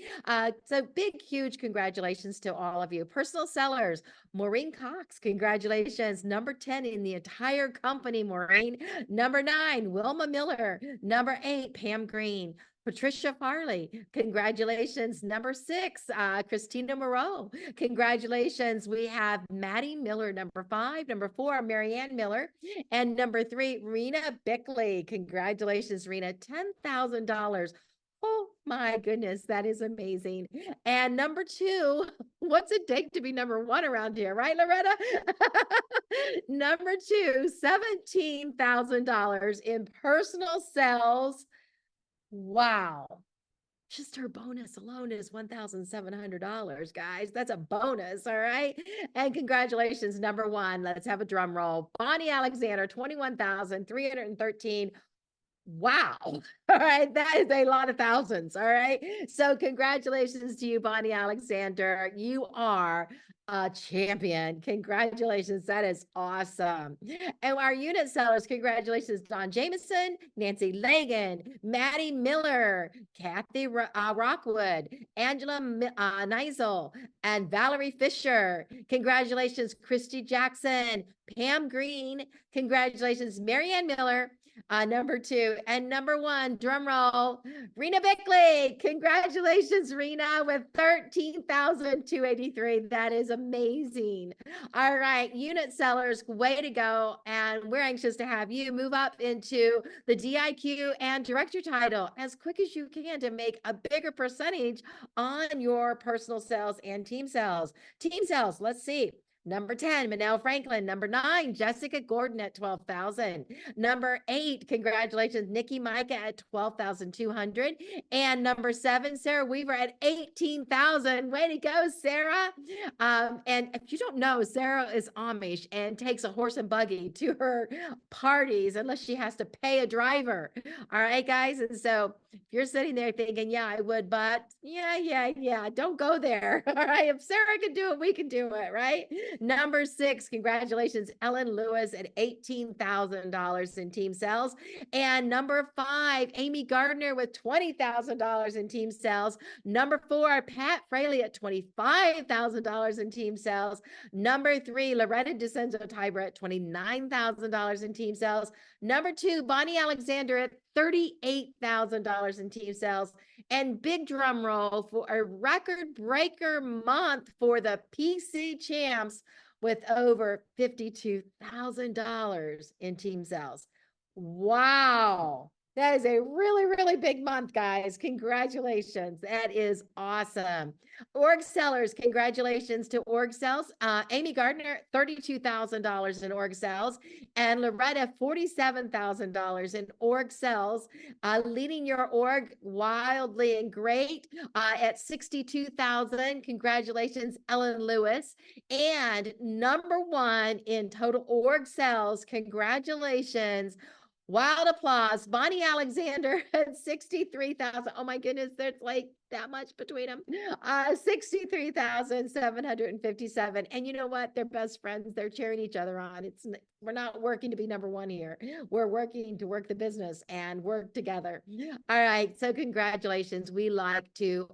So big, huge congratulations to all of you. Personal sellers, Maureen Cox, congratulations. Number 10 in the entire company, Maureen. Number 9, Wilma Miller. Number 8, Pam Green. Patricia Farley, congratulations. Number 6, Christina Moreau, congratulations. We have Maddie Miller, number 5. Number 4, Marianne Miller. And number 3, Rena Bickley. Congratulations, Rena, $10,000. Oh my goodness, that is amazing. And number 2, what's it take to be number 1 around here, right, Loretta? Number 2, $17,000 in personal sales. Wow. Just her bonus alone is $1,700, guys. That's a bonus, all right? And congratulations, number 1. Let's have a drum roll. Bonnie Alexander, $21,313. Wow. All right. That is a lot of thousands. All right. So congratulations to you, Bonnie Alexander. You are a champion. Congratulations. That is awesome. And our unit sellers, congratulations, Don Jameson, Nancy Lagan, Maddie Miller, Kathy Rockwood, Angela Neisel, and Valerie Fisher. Congratulations, Christy Jackson, Pam Green. Congratulations, Marianne Miller. Number 2 and number 1, drum roll, Rena Bickley. Congratulations, Rena, with 13,283. That is amazing. All right, unit sellers, way to go. And we're anxious to have you move up into the DIQ and director title as quick as you can to make a bigger percentage on your personal sales and team sales. Team sales, let's see. Number 10, Manel Franklin. Number 9, Jessica Gordon at 12,000. Number 8, congratulations, Nikki Micah at 12,200. And number 7, Sarah Weaver at 18,000. Way to go, Sarah. And if you don't know, Sarah is Amish and takes a horse and buggy to her parties unless she has to pay a driver. All right, guys. And so if you're sitting there thinking, yeah, I would, but yeah, don't go there. All right. If Sarah can do it, we can do it, right? Number 6, congratulations, Ellen Lewis at $18,000 in team sales. And number 5, Amy Gardner with $20,000 in team sales. Number 4, Pat Fraley at $25,000 in team sales. Number 3, Loretta DeCenzo Tiber at $29,000 in team sales. Number 2, Bonnie Alexander at $38,000 in team sales. And big drum roll for a record breaker month for the PC champs with over $52,000 in team sales. Wow. That is a really, really big month, guys. Congratulations. That is awesome. Org sellers, congratulations to org sales. Amy Gardner, $32,000 in org sales, and Loretta, $47,000 in org sales, leading your org wildly and great at 62,000. Congratulations, Ellen Lewis. And number 1 in total org sales, congratulations. Wild applause, Bonnie Alexander at 63,000. Oh my goodness, there's like that much between them. 63,757. And you know what? They're best friends. They're cheering each other on. We're not working to be number 1 here. We're working to work the business and work together. All right. So congratulations. We like to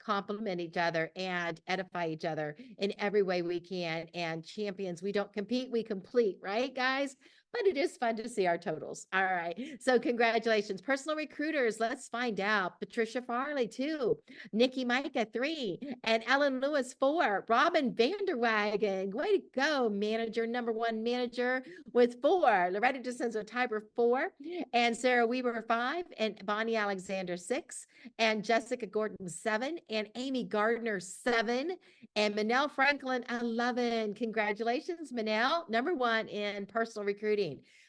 compliment each other and edify each other in every way we can. And champions, we don't compete, we complete, right, guys? But it is fun to see our totals. All right. So congratulations. Personal recruiters, let's find out. Patricia Farley, 2. Nikki Micah, 3. And Ellen Lewis, 4. Robin Vanderwagen, way to go. Manager, number 1 manager with 4. Loretta DeCenzo Tiber, 4. And Sarah Weaver, 5. And Bonnie Alexander, 6. And Jessica Gordon, 7. And Amy Gardner, 7. And Manel Franklin, 11. Congratulations, Manel. Number 1 in personal recruiting.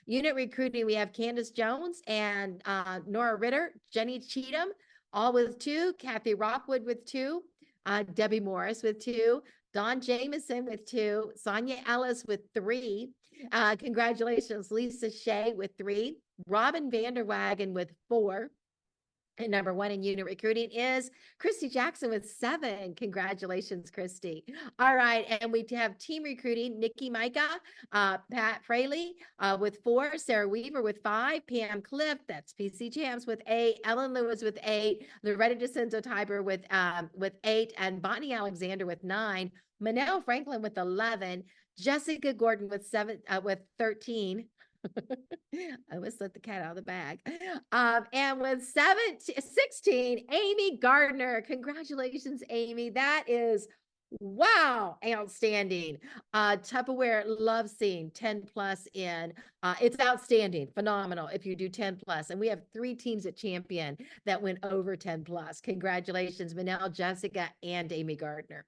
Unit recruiting, we have Candace Jones and Nora Ritter, Jenny Cheatham, all with 2. Kathy Rockwood with 2. Debbie Morris with 2. Don Jameson with 2. Sonia Ellis with 3. Congratulations, Lisa Shea with 3. Robin Vanderwagen with 4. And number 1 in unit recruiting is Christy Jackson with 7. Congratulations, Christy. All right. And we have team recruiting, Nikki Micah, Pat Fraley with 4, Sarah Weaver with 5, Pam Clift, that's PC Champs with 8, Ellen Lewis with 8, Loretta DeCenzo Tiber with 8, and Bonnie Alexander with 9, Manel Franklin with 11, Jessica Gordon with 13. I always let the cat out of the bag. And with 16, Amy Gardner. Congratulations, Amy. That is, wow, outstanding. Tupperware loves seeing 10 plus in. It's outstanding, phenomenal if you do 10 plus. And we have 3 teams at Champion that went over 10 plus. Congratulations, Manel, Jessica, and Amy Gardner.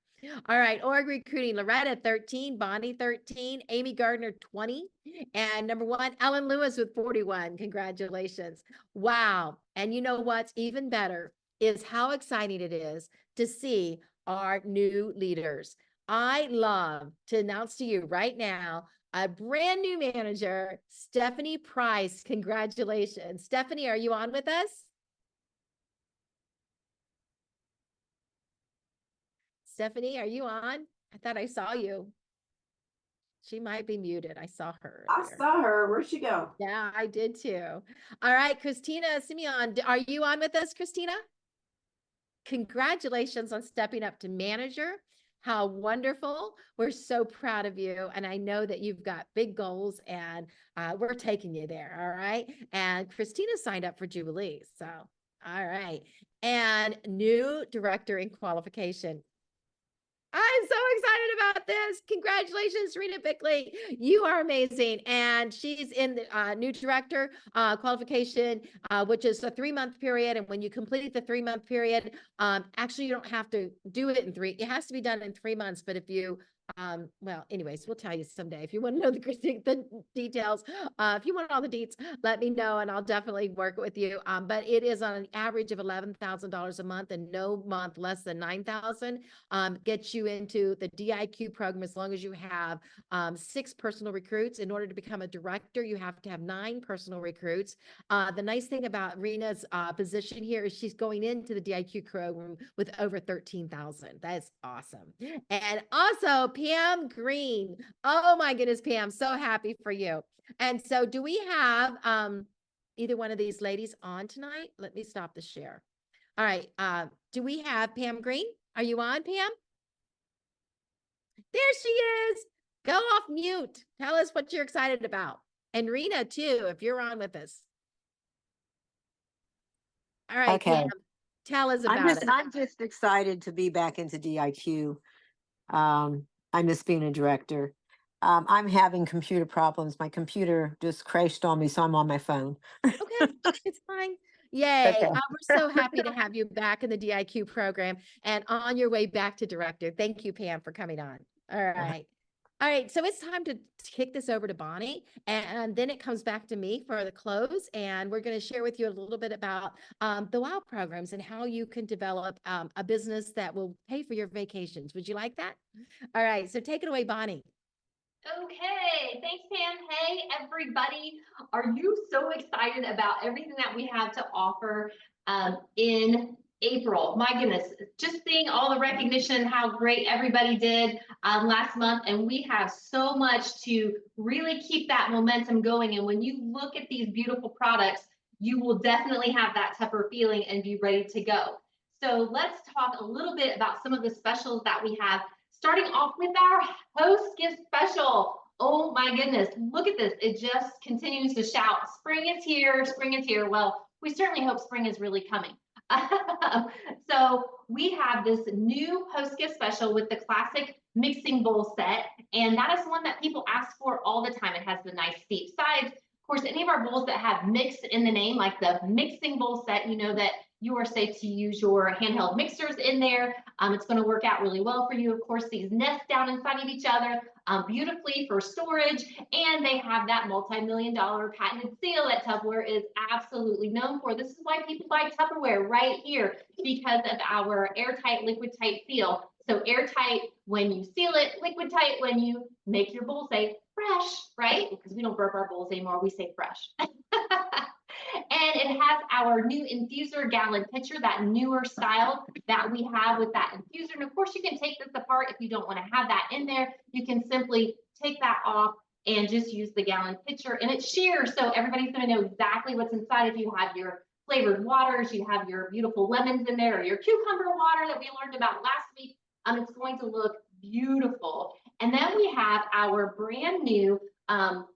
All right, org recruiting, Loretta, 13, Bonnie, 13, Amy Gardner, 20, and number 1, Ellen Lewis with 41. Congratulations. Wow. And you know what's even better is how exciting it is to see our new leaders. I love to announce to you right now, a brand new manager, Stephanie Price. Congratulations. Stephanie, are you on with us? Stephanie, are you on? I thought I saw you. She might be muted. I saw her I earlier. saw her. Where'd she go? Yeah, I did too. All right, Christina Simeon, are you on with us, Christina? Congratulations on stepping up to manager. How wonderful. We're so proud of you. And I know that you've got big goals and we're taking you there. All right. And Christina signed up for Jubilee. So, all right. And new director in qualification. I'm so excited about this. Congratulations, Rena Bickley. You are amazing. And she's in the new director qualification, which is a 3-month period. And when you complete the 3-month period, actually, you don't have to do it in 3. It has to be done in 3 months. But if you well, anyways, we'll tell you someday. If you want to know the details, if you want all the deets, let me know and I'll definitely work with you. But it is on an average of $11,000 a month and no month less than $9,000. Gets you into the DIQ program as long as you have 6 personal recruits. In order to become a director, you have to have 9 personal recruits. The nice thing about Rena's position here is she's going into the DIQ program with over 13,000. That's awesome. And also Pam Green. Oh my goodness, Pam, so happy for you. And so do we have either one of these ladies on tonight? Let me stop the share. All right. Do we have Pam Green? Are you on, Pam? There she is. Go off mute. Tell us what you're excited about. And Rena too, if you're on with us. All right, Okay. Pam, tell us about it. I'm just excited to be back into DIQ. I miss being a director. I'm having computer problems. My computer just crashed on me, so I'm on my phone. Okay, it's fine. Yay. Okay. We're so happy to have you back in the DIQ program and on your way back to director. Thank you, Pam, for coming on. All right. All right. So it's time to kick this over to Bonnie, and then it comes back to me for the close. And we're going to share with you a little bit about the WOW programs and how you can develop a business that will pay for your vacations. Would you like that? All right. So take it away, Bonnie. Okay, thanks, Pam. Hey, everybody. Are you so excited about everything that we have to offer in April? My goodness, just seeing all the recognition, how great everybody did last month. And we have so much to really keep that momentum going. And when you look at these beautiful products, you will definitely have that Tupper feeling and be ready to go. So let's talk a little bit about some of the specials that we have. Starting off with our host gift special. Oh my goodness, look at this. It just continues to shout, spring is here, spring is here. Well, we certainly hope spring is really coming. So we have this new host gift special with the classic mixing bowl set. And that is one that people ask for all the time. It has the nice steep sides. Of course, any of our bowls that have mix in the name, like the mixing bowl set, you know that you are safe to use your handheld mixers in there. It's going to work out really well for you. Of course, these nest down inside of each other beautifully for storage, and they have that multi-million-dollar patented seal that Tupperware is absolutely known for. This is why people buy Tupperware right here, because of our airtight, liquid tight seal. So airtight when you seal it, liquid tight when you make your bowl say fresh, right? Because we don't burp our bowls anymore, we say fresh. And it has our new infuser gallon pitcher, that newer style that we have with that infuser. And of course, you can take this apart if you don't want to have that in there. You can simply take that off and just use the gallon pitcher. And it's sheer, so everybody's going to know exactly what's inside. If you have your flavored waters, you have your beautiful lemons in there, or your cucumber water that we learned about last week, it's going to look beautiful. And then we have our brand new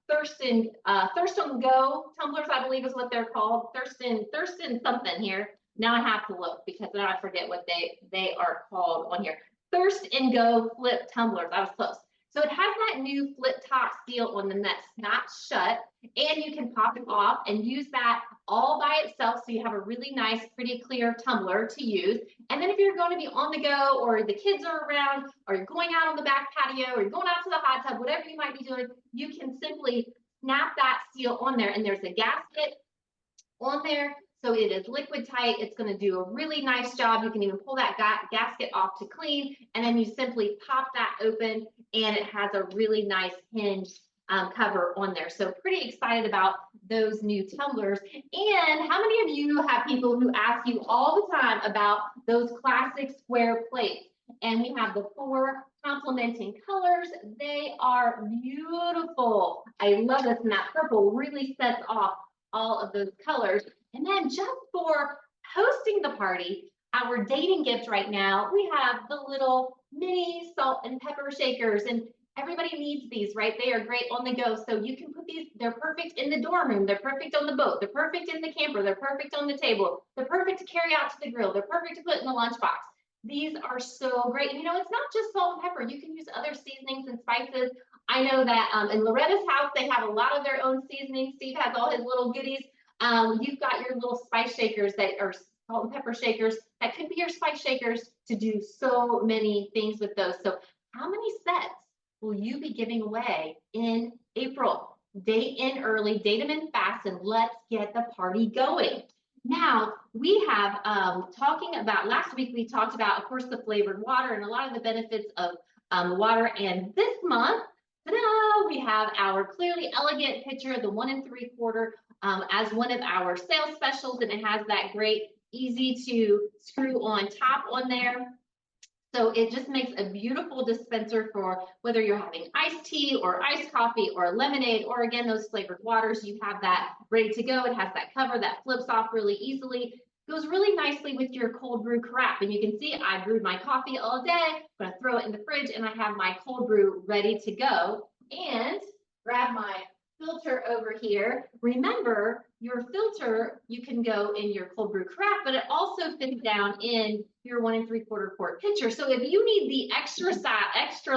Thurston Go tumblers, I believe is what they're called. Thurston something here. Now I have to look because then I forget what they are called on here. Thirst and Go flip tumblers. I was close. So it has that new flip top seal on them that snaps shut, and you can pop it off and use that all by itself. So you have a really nice, pretty clear tumbler to use. And then if you're going to be on the go, or the kids are around, or you're going out on the back patio, or you're going out to the hot tub, whatever you might be doing, you can simply snap that seal on there, and there's a gasket on there. So it is liquid tight. It's going to do a really nice job. You can even pull that gasket off to clean, and then you simply pop that open, and it has a really nice hinge cover on there. So pretty excited about those new tumblers. And how many of you have people who ask you all the time about those classic square plates? And we have the 4 complementing colors. They are beautiful. I love this, and that purple really sets off all of those colors. And then just for hosting the party, our dating gift right now, we have the little mini salt and pepper shakers, and everybody needs these, right? They are great on the go. So you can put these, they're perfect in the dorm room, they're perfect on the boat, they're perfect in the camper, they're perfect on the table, they're perfect to carry out to the grill, they're perfect to put in the lunchbox. These are so great. You know, it's not just salt and pepper. You can use other seasonings and spices. I know that in Loretta's house, they have a lot of their own seasonings. Steve has all his little goodies. You've got your little spice shakers that are salt and pepper shakers. That could be your spice shakers to do so many things with those. So how many sets will you be giving away in April? Date in early, date them in fast, and let's get the party going. Now, we have talking about, last week we talked about, of course, the flavored water and a lot of the benefits of water. And this month, we have our Clearly Elegant pitcher, the 1 3/4, as one of our sales specials. And it has that great, easy to screw on top on there. So it just makes a beautiful dispenser for whether you're having iced tea or iced coffee or lemonade, or again, those flavored waters, you have that ready to go. It has that cover that flips off really easily. Goes really nicely with your cold brew carafe. And you can see I brewed my coffee all day. I'm gonna throw it in the fridge and I have my cold brew ready to go. And grab my filter over here. Remember, your filter, you can go in your cold brew carafe, but it also fits down in your 1 3/4 quart pitcher. So if you need the extra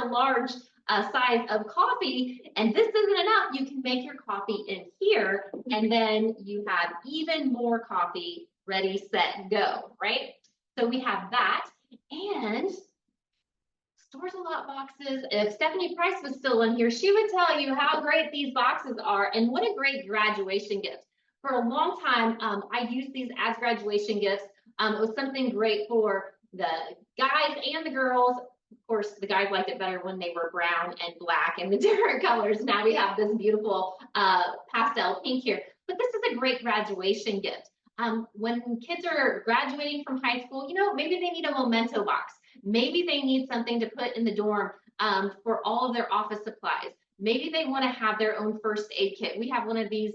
large size of coffee, and this isn't enough, you can make your coffee in here, and then you have even more coffee ready, set, go, right? So we have that, and Stores A Lot boxes. If Stephanie Price was still in here, she would tell you how great these boxes are and what a great graduation gift. For a long time, I used these as graduation gifts. It was something great for the guys and the girls. Of course, the guys liked it better when they were brown and black and the different colors. Now we have this beautiful pastel pink here. But this is a great graduation gift. When kids are graduating from high school, you know, maybe they need a memento box. Maybe they need something to put in the dorm for all of their office supplies. Maybe they want to have their own first aid kit. We have one of these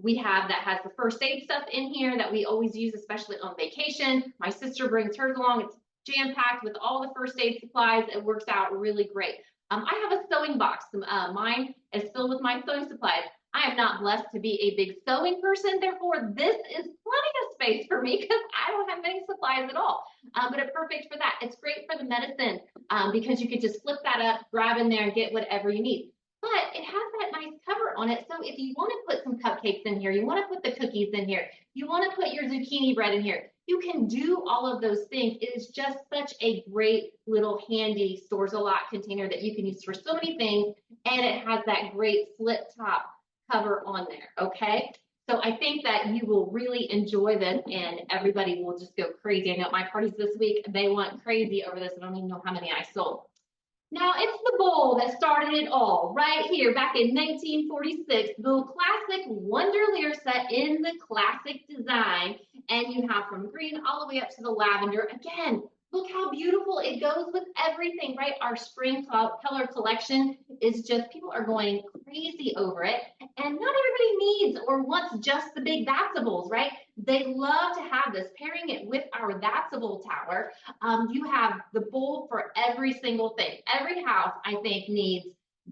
we have that has the first aid stuff in here that we always use, especially on vacation. My sister brings hers along. It's jam-packed with all the first aid supplies. It works out really great. I have a sewing box. Mine is filled with my sewing supplies. I am not blessed to be a big sewing person. Therefore, this is plenty of space for me because I don't have many supplies at all. But it's perfect for that. It's great for the medicine because you could just flip that up, grab in there, and get whatever you need. But it has that nice cover on it. So if you want to put some cupcakes in here, you want to put the cookies in here, you want to put your zucchini bread in here, you can do all of those things. It is just such a great little handy Stores A Lot container that you can use for so many things. And it has that great flip top cover on there, okay? So I think that you will really enjoy this and everybody will just go crazy. I know at my parties this week, they went crazy over this. I don't even know how many I sold. Now it's the bowl that started it all right here back in 1946, the classic Wonderlier set in the classic design. And you have from green all the way up to the lavender. Again, look how beautiful it goes with everything, right? Our spring color collection is just, people are going crazy over it. And not everybody needs or wants just the big That's-a-Bowls, right? They love to have this, pairing it with our That's-a-Bowl tower. You have the bowl for every single thing. Every house, I think, needs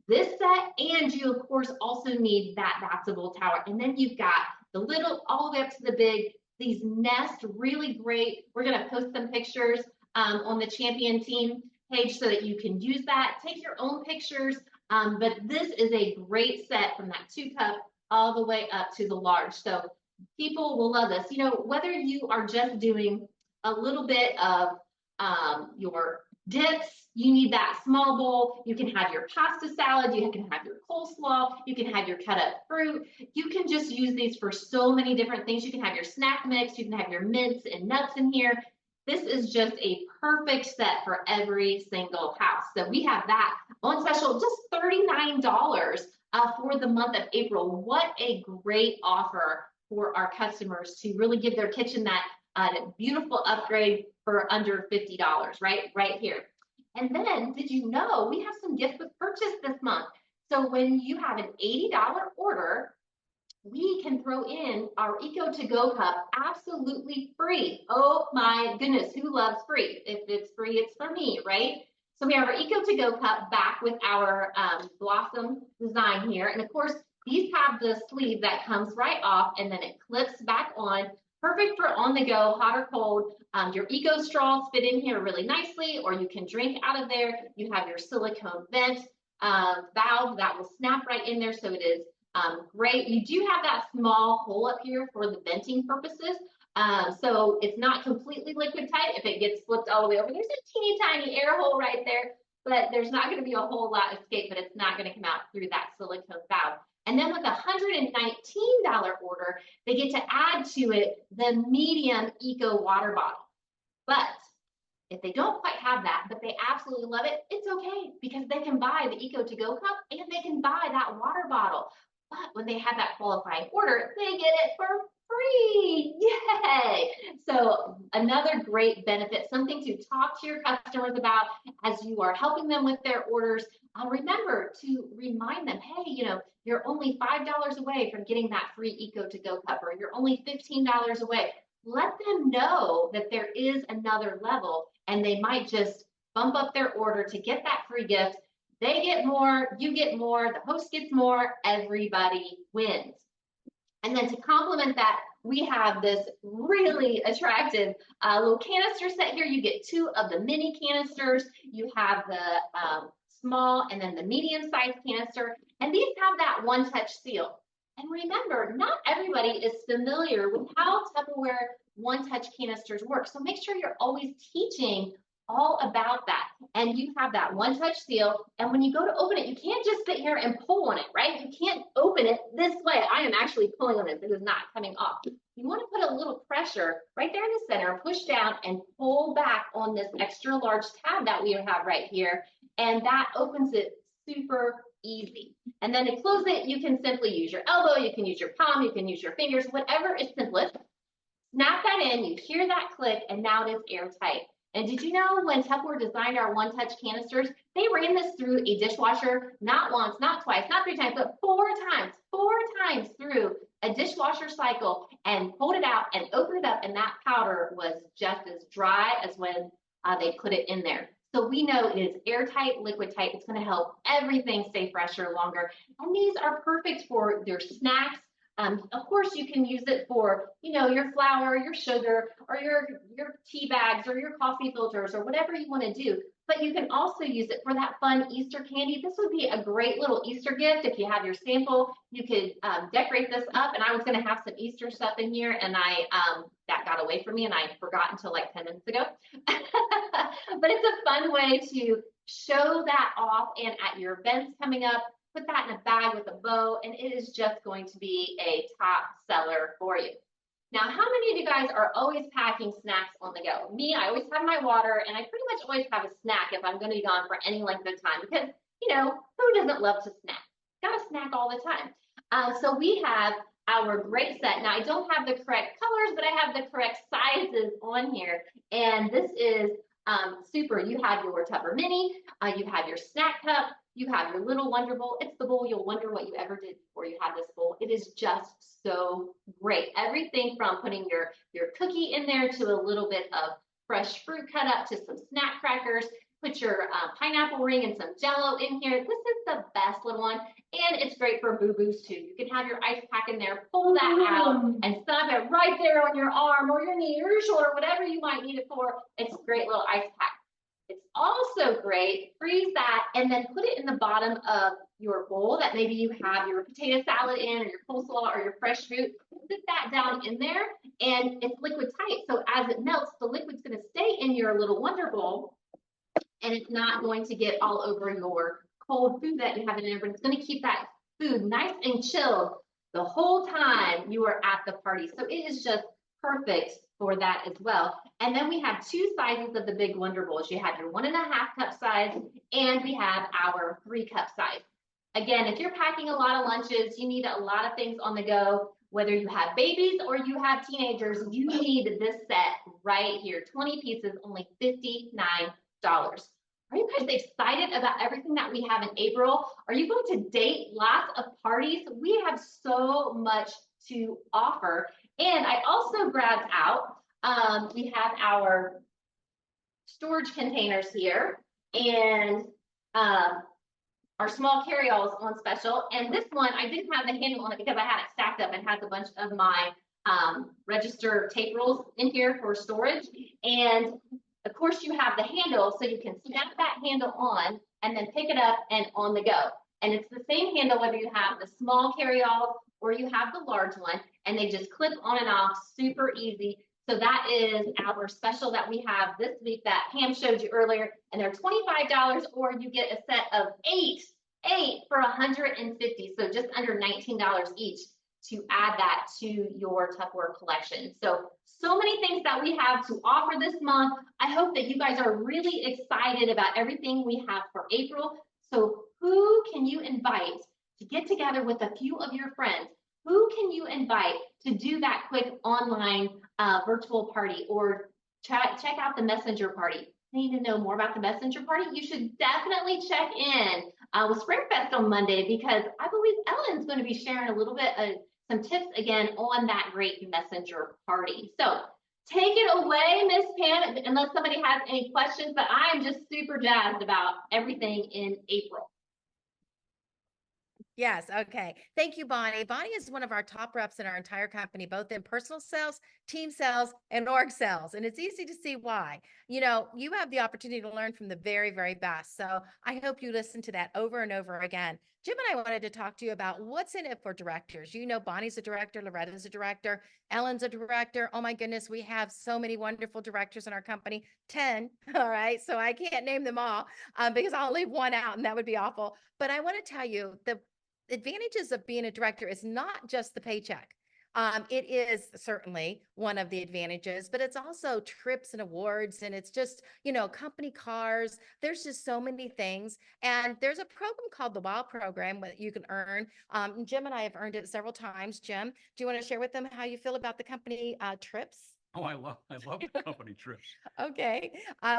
this set, and you, of course, also need that That's-a-Bowl tower. And then you've got the little all the way up to the big. These nest really great. We're going to post some pictures on the Champion Team page so that you can use that. Take your own pictures, but this is a great set from that 2-cup all the way up to the large. So people will love this. You know, whether you are just doing a little bit of your dips, you need that small bowl. You can have your pasta salad, you can have your coleslaw, you can have your cut up fruit. You can just use these for so many different things. You can have your snack mix, you can have your mints and nuts in here. This is just a perfect set for every single house. So we have that on special, just $39 for the month of April. What a great offer for our customers to really give their kitchen that beautiful upgrade for under $50, right here. And then, did you know we have some gift with purchase this month? So when you have an $80 order, we can throw in our Eco To Go cup absolutely free. Oh my goodness, who loves free? If it's free, it's for me, right? So we have our Eco To Go cup back with our blossom design here. And of course, these have the sleeve that comes right off and then it clips back on. Perfect for on the go, hot or cold. Your Eco straws fit in here really nicely, or you can drink out of there. You have your silicone vent valve that will snap right in there, so it is great. You do have that small hole up here for the venting purposes. So it's not completely liquid tight. If it gets flipped all the way over, there's a teeny tiny air hole right there, but there's not going to be a whole lot escape, but it's not going to come out through that silicone valve. And then with a $119 order, they get to add to it the medium Eco water bottle. But if they don't quite have that, but they absolutely love it, it's okay, because they can buy the Eco To Go cup and they can buy that water bottle. But when they have that qualifying order, they get it for free. Yay! So another great benefit, something to talk to your customers about as you are helping them with their orders. Remember to remind them, hey, you know, you're only $5 away from getting that free Eco To Go cup, or you're only $15 away. Let them know that there is another level, and they might just bump up their order to get that free gift. They get more, you get more, the host gets more, everybody wins. And then to complement that, we have this really attractive little canister set here. You get 2 of the mini canisters. You have the small and then the medium-sized canister. And these have that one-touch seal. And remember, not everybody is familiar with how Tupperware one-touch canisters work. So make sure you're always teaching all about that. And you have that one-touch seal. And when you go to open it, you can't just sit here and pull on it, right? You can't open it this way. I am actually pulling on it. It is not coming off. You want to put a little pressure right there in the center, push down and pull back on this extra large tab that we have right here. And that opens it super easy. And then to close it, you can simply use your elbow, you can use your palm, you can use your fingers, whatever is simplest. Snap that in, you hear that click, and now it is airtight. And did you know when Tupperware designed our one-touch canisters, they ran this through a dishwasher, not once, not twice, not 3 times, but 4 times through a dishwasher cycle, and pulled it out and opened it up, and that powder was just as dry as when they put it in there. So we know it is airtight, liquid tight. It's going to help everything stay fresher longer. And these are perfect for your snacks. Of course, you can use it for, you know, your flour, your sugar, or your tea bags, or your coffee filters, or whatever you want to do. But you can also use it for that fun Easter candy. This would be a great little Easter gift. If you have your sample, you could decorate this up. And I was going to have some Easter stuff in here, and that got away from me, and I forgot until like 10 minutes ago. But it's a fun way to show that off, and at your events coming up, put that in a bag with a bow, and it is just going to be a top seller for you. Now, how many of you guys are always packing snacks on the go? Me, I always have my water, and I pretty much always have a snack if I'm going to be gone for any length of time, because, you know, who doesn't love to snack? Got to snack all the time. So we have our great set. Now, I don't have the correct colors, but I have the correct sizes on here, and this is super. You have your Tupper Mini, you have your snack cup, you have your little Wonder Bowl. It's the bowl you'll wonder what you ever did before you had this bowl. It is just so great. Everything from putting your cookie in there to a little bit of fresh fruit cut up to some snack crackers. Put your pineapple ring and some Jell-O in here. This is the best little one, and it's great for boo-boos too. You can have your ice pack in there, pull that out, and stomp it right there on your arm or your knee or your shoulder, whatever you might need it for. It's a great little ice pack. It's also great, freeze that, and then put it in the bottom of your bowl that maybe you have your potato salad in, or your coleslaw, or your fresh fruit. Sit that down in there, and it's liquid tight. So as it melts, the liquid's going to stay in your little Wonder Bowl, and it's not going to get all over your cold food that you have in there, but it's going to keep that food nice and chilled the whole time you are at the party. So it is just perfect for that as well. And then we have 2 sizes of the big Wonder Bowls. You have your 1.5 cup size, and we have our 3 cup size. Again, if you're packing a lot of lunches, you need a lot of things on the go, whether you have babies or you have teenagers, you need this set right here. 20 pieces, only $59. Are you guys excited about everything that we have in April? Are you going to date lots of parties? We have so much to offer. And I also grabbed out, we have our storage containers here and our small carry-alls on special. And this one, I didn't have the handle on it because I had it stacked up. It has a bunch of my register tape rolls in here for storage. And of course you have the handle, so you can snap that handle on and then pick it up and on the go. And it's the same handle whether you have the small carry-all or you have the large one, and they just clip on and off, super easy. So that is our special that we have this week that Pam showed you earlier, and they're $25, or you get a set of eight for $150. So just under $19 each to add that to your Tupperware collection. So many things that we have to offer this month. I hope that you guys are really excited about everything we have for April. So who can you invite to get together with a few of your friends? Who can you invite to do that quick online virtual party, or check out the messenger party? Need to know more about the messenger party? You should definitely check in with SpringFest on Monday, because I believe Ellen's going to be sharing a little bit of some tips again on that great messenger party. So take it away, Miss Pam, unless somebody has any questions, but I am just super jazzed about everything in April. Yes. Okay. Thank you, Bonnie. Bonnie is one of our top reps in our entire company, both in personal sales, team sales, and org sales. And it's easy to see why. You know, you have the opportunity to learn from the very, very best. So I hope you listen to that over and over again. Jim and I wanted to talk to you about what's in it for directors. You know, Bonnie's a director, Loretta's a director, Ellen's a director. Oh my goodness, we have so many wonderful directors in our company, 10. All right. So I can't name them all because I'll leave one out and that would be awful. But I want to tell you, the advantages of being a director is not just the paycheck. It is certainly one of the advantages, but it's also trips and awards, and it's just, you know, company cars. There's just so many things. And there's a program called the WOW program that you can earn. Jim and I have earned it several times. Jim, do you want to share with them how you feel about the company trips? Oh, I love the company trips. Okay.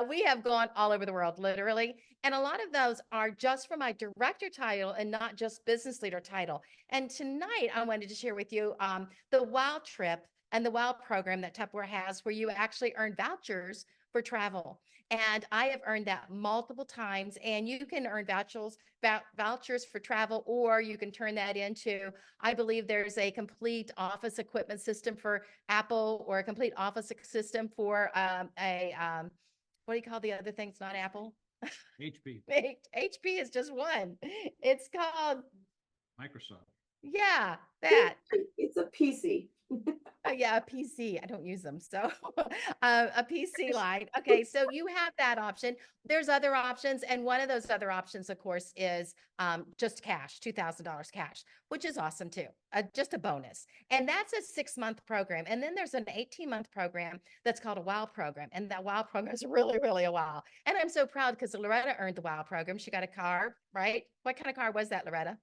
We have gone all over the world, literally. And a lot of those are just for my director title and not just business leader title. And tonight I wanted to share with you the WOW trip and the WOW program that Tupperware has, where you actually earn vouchers for travel. And I have earned that multiple times, and you can earn vouchers for travel, or you can turn that into, I believe there's a complete office equipment system for Apple, or a complete office system for what do you call the other things, not Apple? HP, HP is just one. It's called, Microsoft. yeah, that. It's a PC. Yeah, a PC. I don't use them. So a PC line. Okay, so you have that option. There's other options. And one of those other options, of course, is just cash, $2,000 cash, which is awesome too. Just a bonus. And that's a 6-month program. And then there's an 18-month program that's called a WOW program. And that WOW program is really, really a WOW. And I'm so proud because Loretta earned the WOW program. She got a car, right? What kind of car was that, Loretta?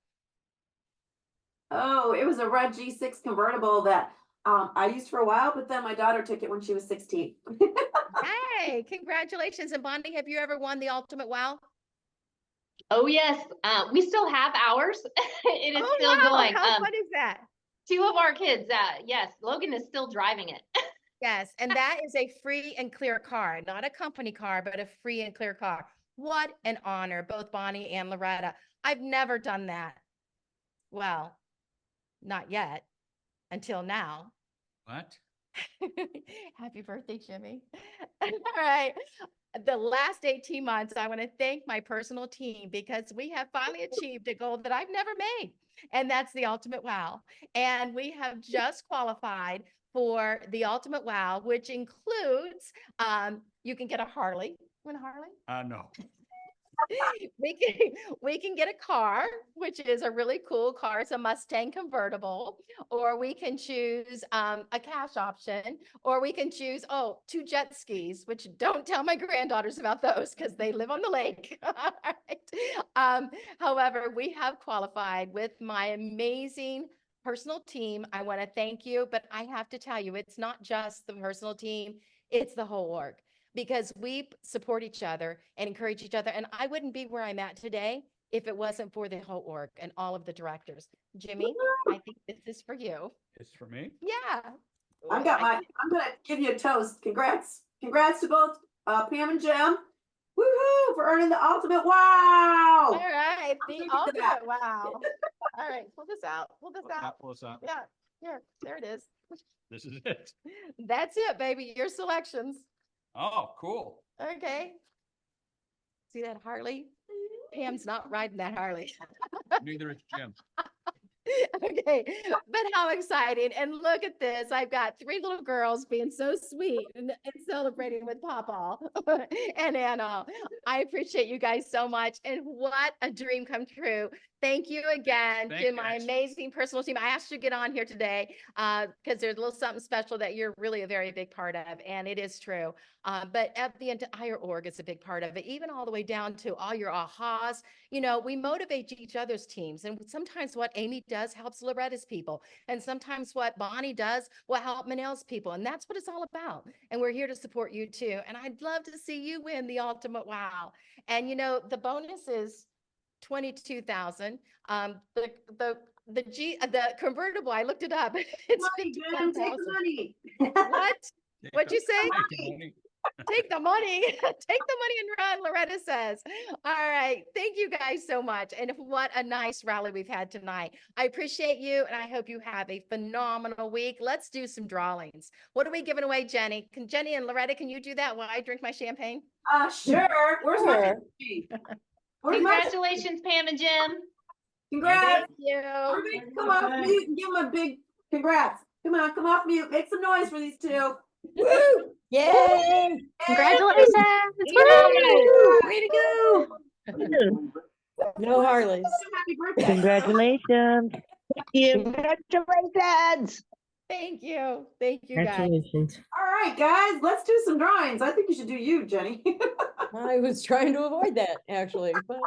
Oh, it was a red G6 convertible that I used for a while, but then my daughter took it when she was 16. Hey, congratulations. And Bonnie, have you ever won the ultimate WOW? Oh yes, we still have ours. It is still wow. going. How fun is that? 2 of our kids, yes, Logan is still driving it. Yes, and that is a free and clear car, not a company car, but a free and clear car. What an honor, both Bonnie and Loretta. I've never done that. Well, not yet, until now. What? Happy birthday, Jimmy. All right. The last 18 months, I want to thank my personal team, because we have finally achieved a goal that I've never made, and that's the ultimate WOW. And we have just qualified for the ultimate WOW, which includes you can get a Harley. You want a Harley? No. we can get a car, which is a really cool car. It's a Mustang convertible, or we can choose a cash option, or we can choose 2 jet skis, which don't tell my granddaughters about those because they live on the lake. All right. However, we have qualified with my amazing personal team. I want to thank you, but I have to tell you, it's not just the personal team, it's the whole org, because we support each other and encourage each other. And I wouldn't be where I'm at today if it wasn't for the whole org and all of the directors. Jimmy, I think this is for you. It's for me. Yeah. I'm gonna give you a toast. Congrats to both Pam and Jim. Woohoo for earning the ultimate wow. All right. The Look at that. ultimate wow. All right. Pull this out. Pull this out. Pull us out. Yeah. Here. There it is. This is it. That's it, baby. Your selections. Oh, cool. Okay. See that Harley? Pam's not riding that Harley. Neither is Jim. Okay, but how exciting. And look at this. I've got 3 little girls being so sweet and celebrating with Papa and Anna. I appreciate you guys so much. And what a dream come true. Thank you again Thank to you. my amazing personal team. I asked you to get on here today because there's a little something special that you're really a very big part of. And it is true. But at the entire org is a big part of it, even all the way down to all your ahas. You know, we motivate each other's teams. And sometimes what Amy does helps Loretta's people. And sometimes what Bonnie does will help Manel's people. And that's what it's all about. And we're here to support you too. And I'd love to see you win the ultimate wow. And you know, the bonus is 22,000. The convertible, I looked it up. It's Money, Jim, take 51,000. the money. What? What'd you say? Take the money. Take the money. Take the money and run, Loretta says. All right. Thank you guys so much. And what a nice rally we've had tonight. I appreciate you, and I hope you have a phenomenal week. Let's do some drawings. What are we giving away, Jenny? Can Jenny and Loretta, can you do that while I drink my champagne? Sure. Where's my Sure. champagne? Where's my Congratulations, Pam and Jim. congrats? Thank you. Everybody come off mute and give them a big congrats. Come on, come off mute. Make some noise for these 2. Woo! Yay! Congratulations. Way to go! No Harleys. Happy birthday. Congratulations. Congratulations. Thank you. Thank you, guys. Congratulations. All right, guys, let's do some drawings. I think you should do you, Jenny. I was trying to avoid that actually, but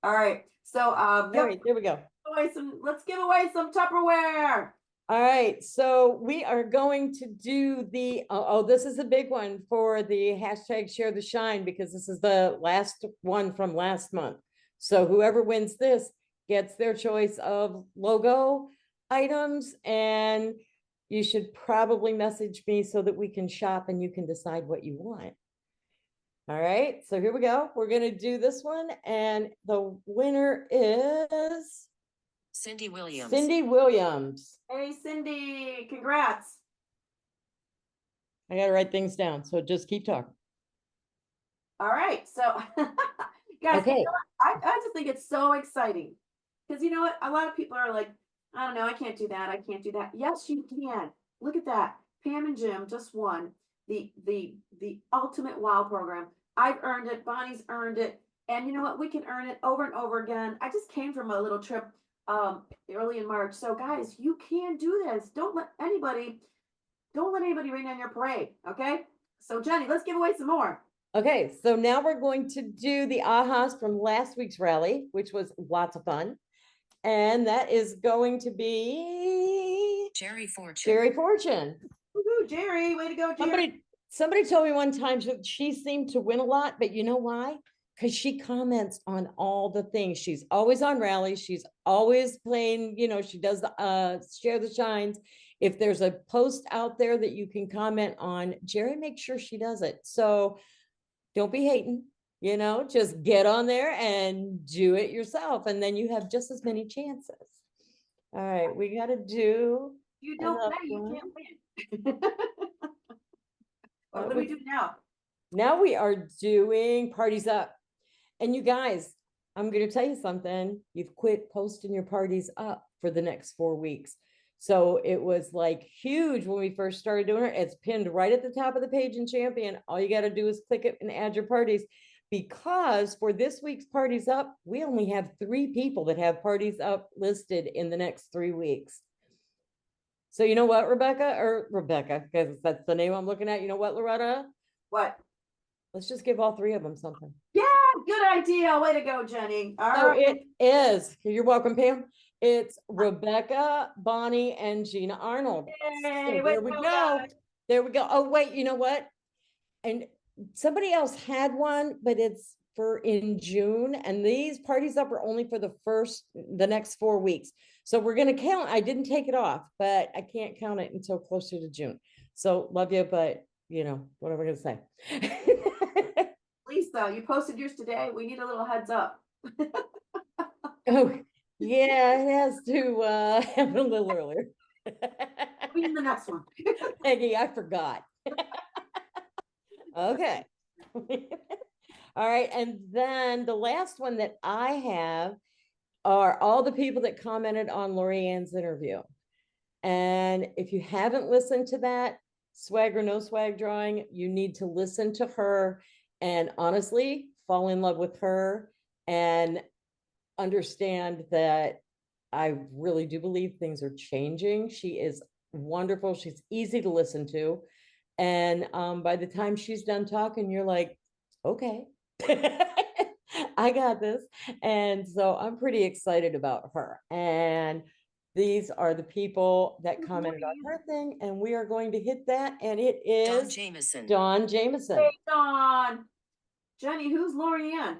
All right. So all right, there we go. let's give away some Tupperware. All right, so we are going to do the, this is a big one for the hashtag share the shine, because this is the last one from last month. So whoever wins this gets their choice of logo items, and you should probably message me so that we can shop and you can decide what you want. All right, so here we go. We're gonna do this one, and the winner is Cindy Williams. Cindy Williams. Hey, Cindy, congrats. I gotta write things down, so just keep talking. All right. So, guys, Okay. you know what? I just think it's so exciting because you know what? A lot of people are like, I don't know, I can't do that. I can't do that. Yes, you can. Look at that. Pam and Jim just won the ultimate wow program. I've earned it. Bonnie's earned it. And you know what? We can earn it over and over again. I just came from a little trip early in March. So guys, you can do this. Don't let anybody rain on your parade. Okay. So Jenny, let's give away some more. Okay, so now we're going to do the ahas from last week's rally, which was lots of fun. And that is going to be Jerry Fortune. Jerry Fortune. Woohoo, Jerry, way to go, Jerry. Somebody told me one time that she seemed to win a lot, but you know why? Because she comments on all the things. She's always on rallies. She's always playing, you know, she does the share the shines. If there's a post out there that you can comment on, Jerry makes sure she does it. So don't be hating, you know, just get on there and do it yourself. And then you have just as many chances. All right, we got to do. You don't enough play, you one. can't win. What do we do now? Now we are doing parties up. And you guys, I'm going to tell you something. You've quit posting your parties up for the next 4 weeks. So it was like huge when we first started doing it. It's pinned right at the top of the page in Champion. All you got to do is click it and add your parties. because for this week's Parties Up, we only have 3 people that have Parties Up listed in the next 3 weeks. So you know what, Rebecca, because that's the name I'm looking at. You know what, Loretta? What? Let's just give all 3 of them something. Yeah, good idea. Way to go, Jenny. All Oh, right. it is. You're welcome, Pam. It's Rebecca, Bonnie, and Gina Arnold. So Yay, way there to we go, go. guys. There we go. Oh, wait, you know what? And somebody else had one, but it's for in June. And these Parties Up are only for the next 4 weeks. So we're going to count. I didn't take it off, but I can't count it until closer to June. So love you, but you know, what am I going to say? Lisa, you posted yours today. We need a little heads up. Oh, yeah, it has to happen a little earlier. We in the next one. Peggy, I forgot. Okay. All right, and then the last one that I have are all the people that commented on Lori Ann's interview. And if you haven't listened to that, swag or no swag drawing, you need to listen to her and honestly fall in love with her and understand that I really do believe things are changing. She is wonderful. She's easy to listen to. And by the time she's done talking, you're like, okay, I got this. And so I'm pretty excited about her. And these are the people that commented on her thing. And we are going to hit that. And it Dawn is Jameson. Dawn Jameson. Hey, Dawn. Jenny, who's Lori Ann?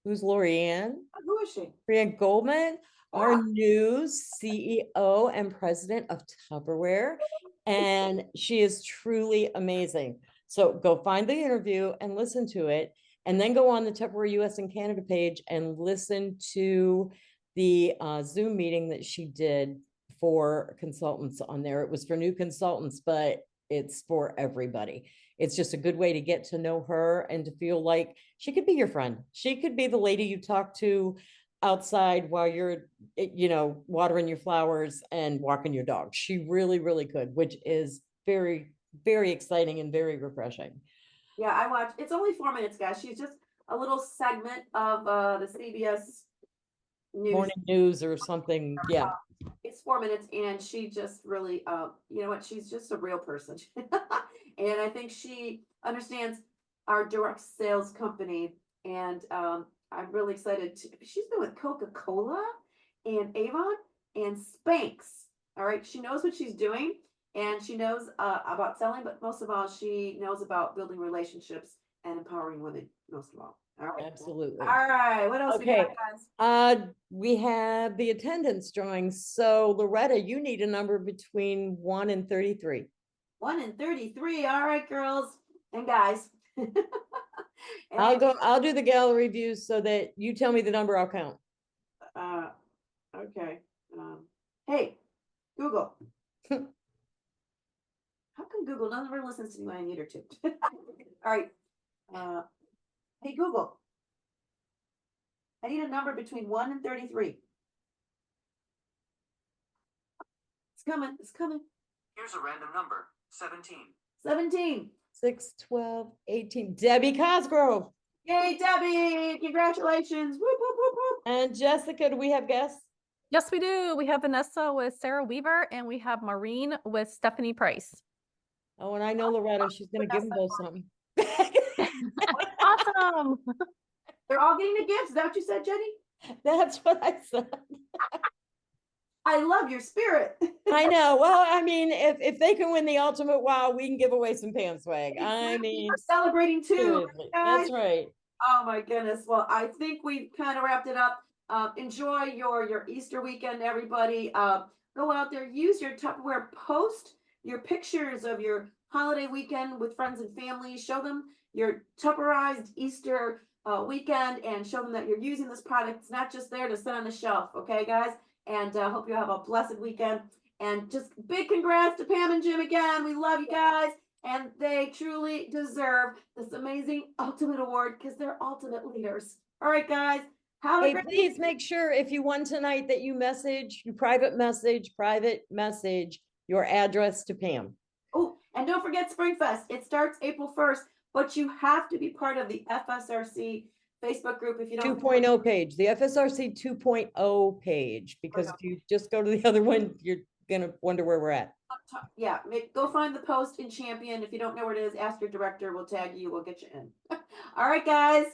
Who's Lori Ann? Who is she? Brian Goldman, our Yeah. new CEO and president of Tupperware. And she is truly amazing. So go find the interview and listen to it. And then go on the Tupperware US and Canada page and listen to the Zoom meeting that she did for consultants on there. It was for new consultants, but it's for everybody. It's just a good way to get to know her and to feel like she could be your friend. She could be the lady you talk to outside while you're, you know, watering your flowers and walking your dog. She really, really could, which is very, very exciting and very refreshing. Yeah, I watched. It's only 4 minutes, guys. She's just a little segment of the CBS News. Morning news or something. Yeah. It's 4 minutes, and she just really, you know what? She's just a real person, and I think she understands our direct sales company. And I'm really excited. She's been with Coca-Cola and Avon and Spanx. All right, she knows what she's doing, and she knows about selling, but most of all, she knows about building relationships and empowering women. Most of all. All right. Absolutely. All right. What else we Okay. got, guys? We have the attendance drawing. So Loretta, you need a number between 1 and 33. 1 and 33. All right, girls and guys. I'll do the gallery views so that you tell me the number, I'll count. Okay. Hey, Google. How come Google never listens to me when I need her to? All right. Hey, Google. I need a number between 1 and 33. It's coming. It's coming. Here's a random number, 17. 17. 6, 12, 18. Debbie Cosgrove. Yay, Debbie. Congratulations. Whoop, whoop, whoop, whoop. And Jessica, do we have guests? Yes, we do. We have Vanessa with Sarah Weaver, and we have Maureen with Stephanie Price. Oh, and I know Loretta, she's going to give them both something. Awesome. They're all getting the gifts. Is that what you said, Jenny? That's what I said. I love your spirit. I know. Well, I mean, if they can win the ultimate wow, we can give away some pants swag. I mean, we're celebrating too. seriously, Guys. that's right. Oh my goodness. Well, I think we've kind of wrapped it up. Enjoy your Easter weekend, everybody. Go out there, use your Tupperware, post your pictures of your holiday weekend with friends and family. Show them your Tupperized Easter weekend and show them that you're using this product. It's not just there to sit on the shelf. Okay, guys? And hope you have a blessed weekend. And just big congrats to Pam and Jim again. We love you guys. And they truly deserve this amazing ultimate award because they're ultimate leaders. All right, guys. Have a Hey, great please make sure if you won tonight that you private message your address to Pam. Oh, and don't forget Spring Fest. It starts April 1st. but you have to be part of the FSRC Facebook group if you don't. 2.0 page, the FSRC 2.0 page, because if you just go to the other one, you're gonna wonder where we're at. Yeah, go find the post in Champion. If you don't know where it is, ask your director. We'll tag you. We'll get you in. All right, guys.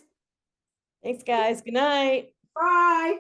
Thanks, guys. Good night. Bye.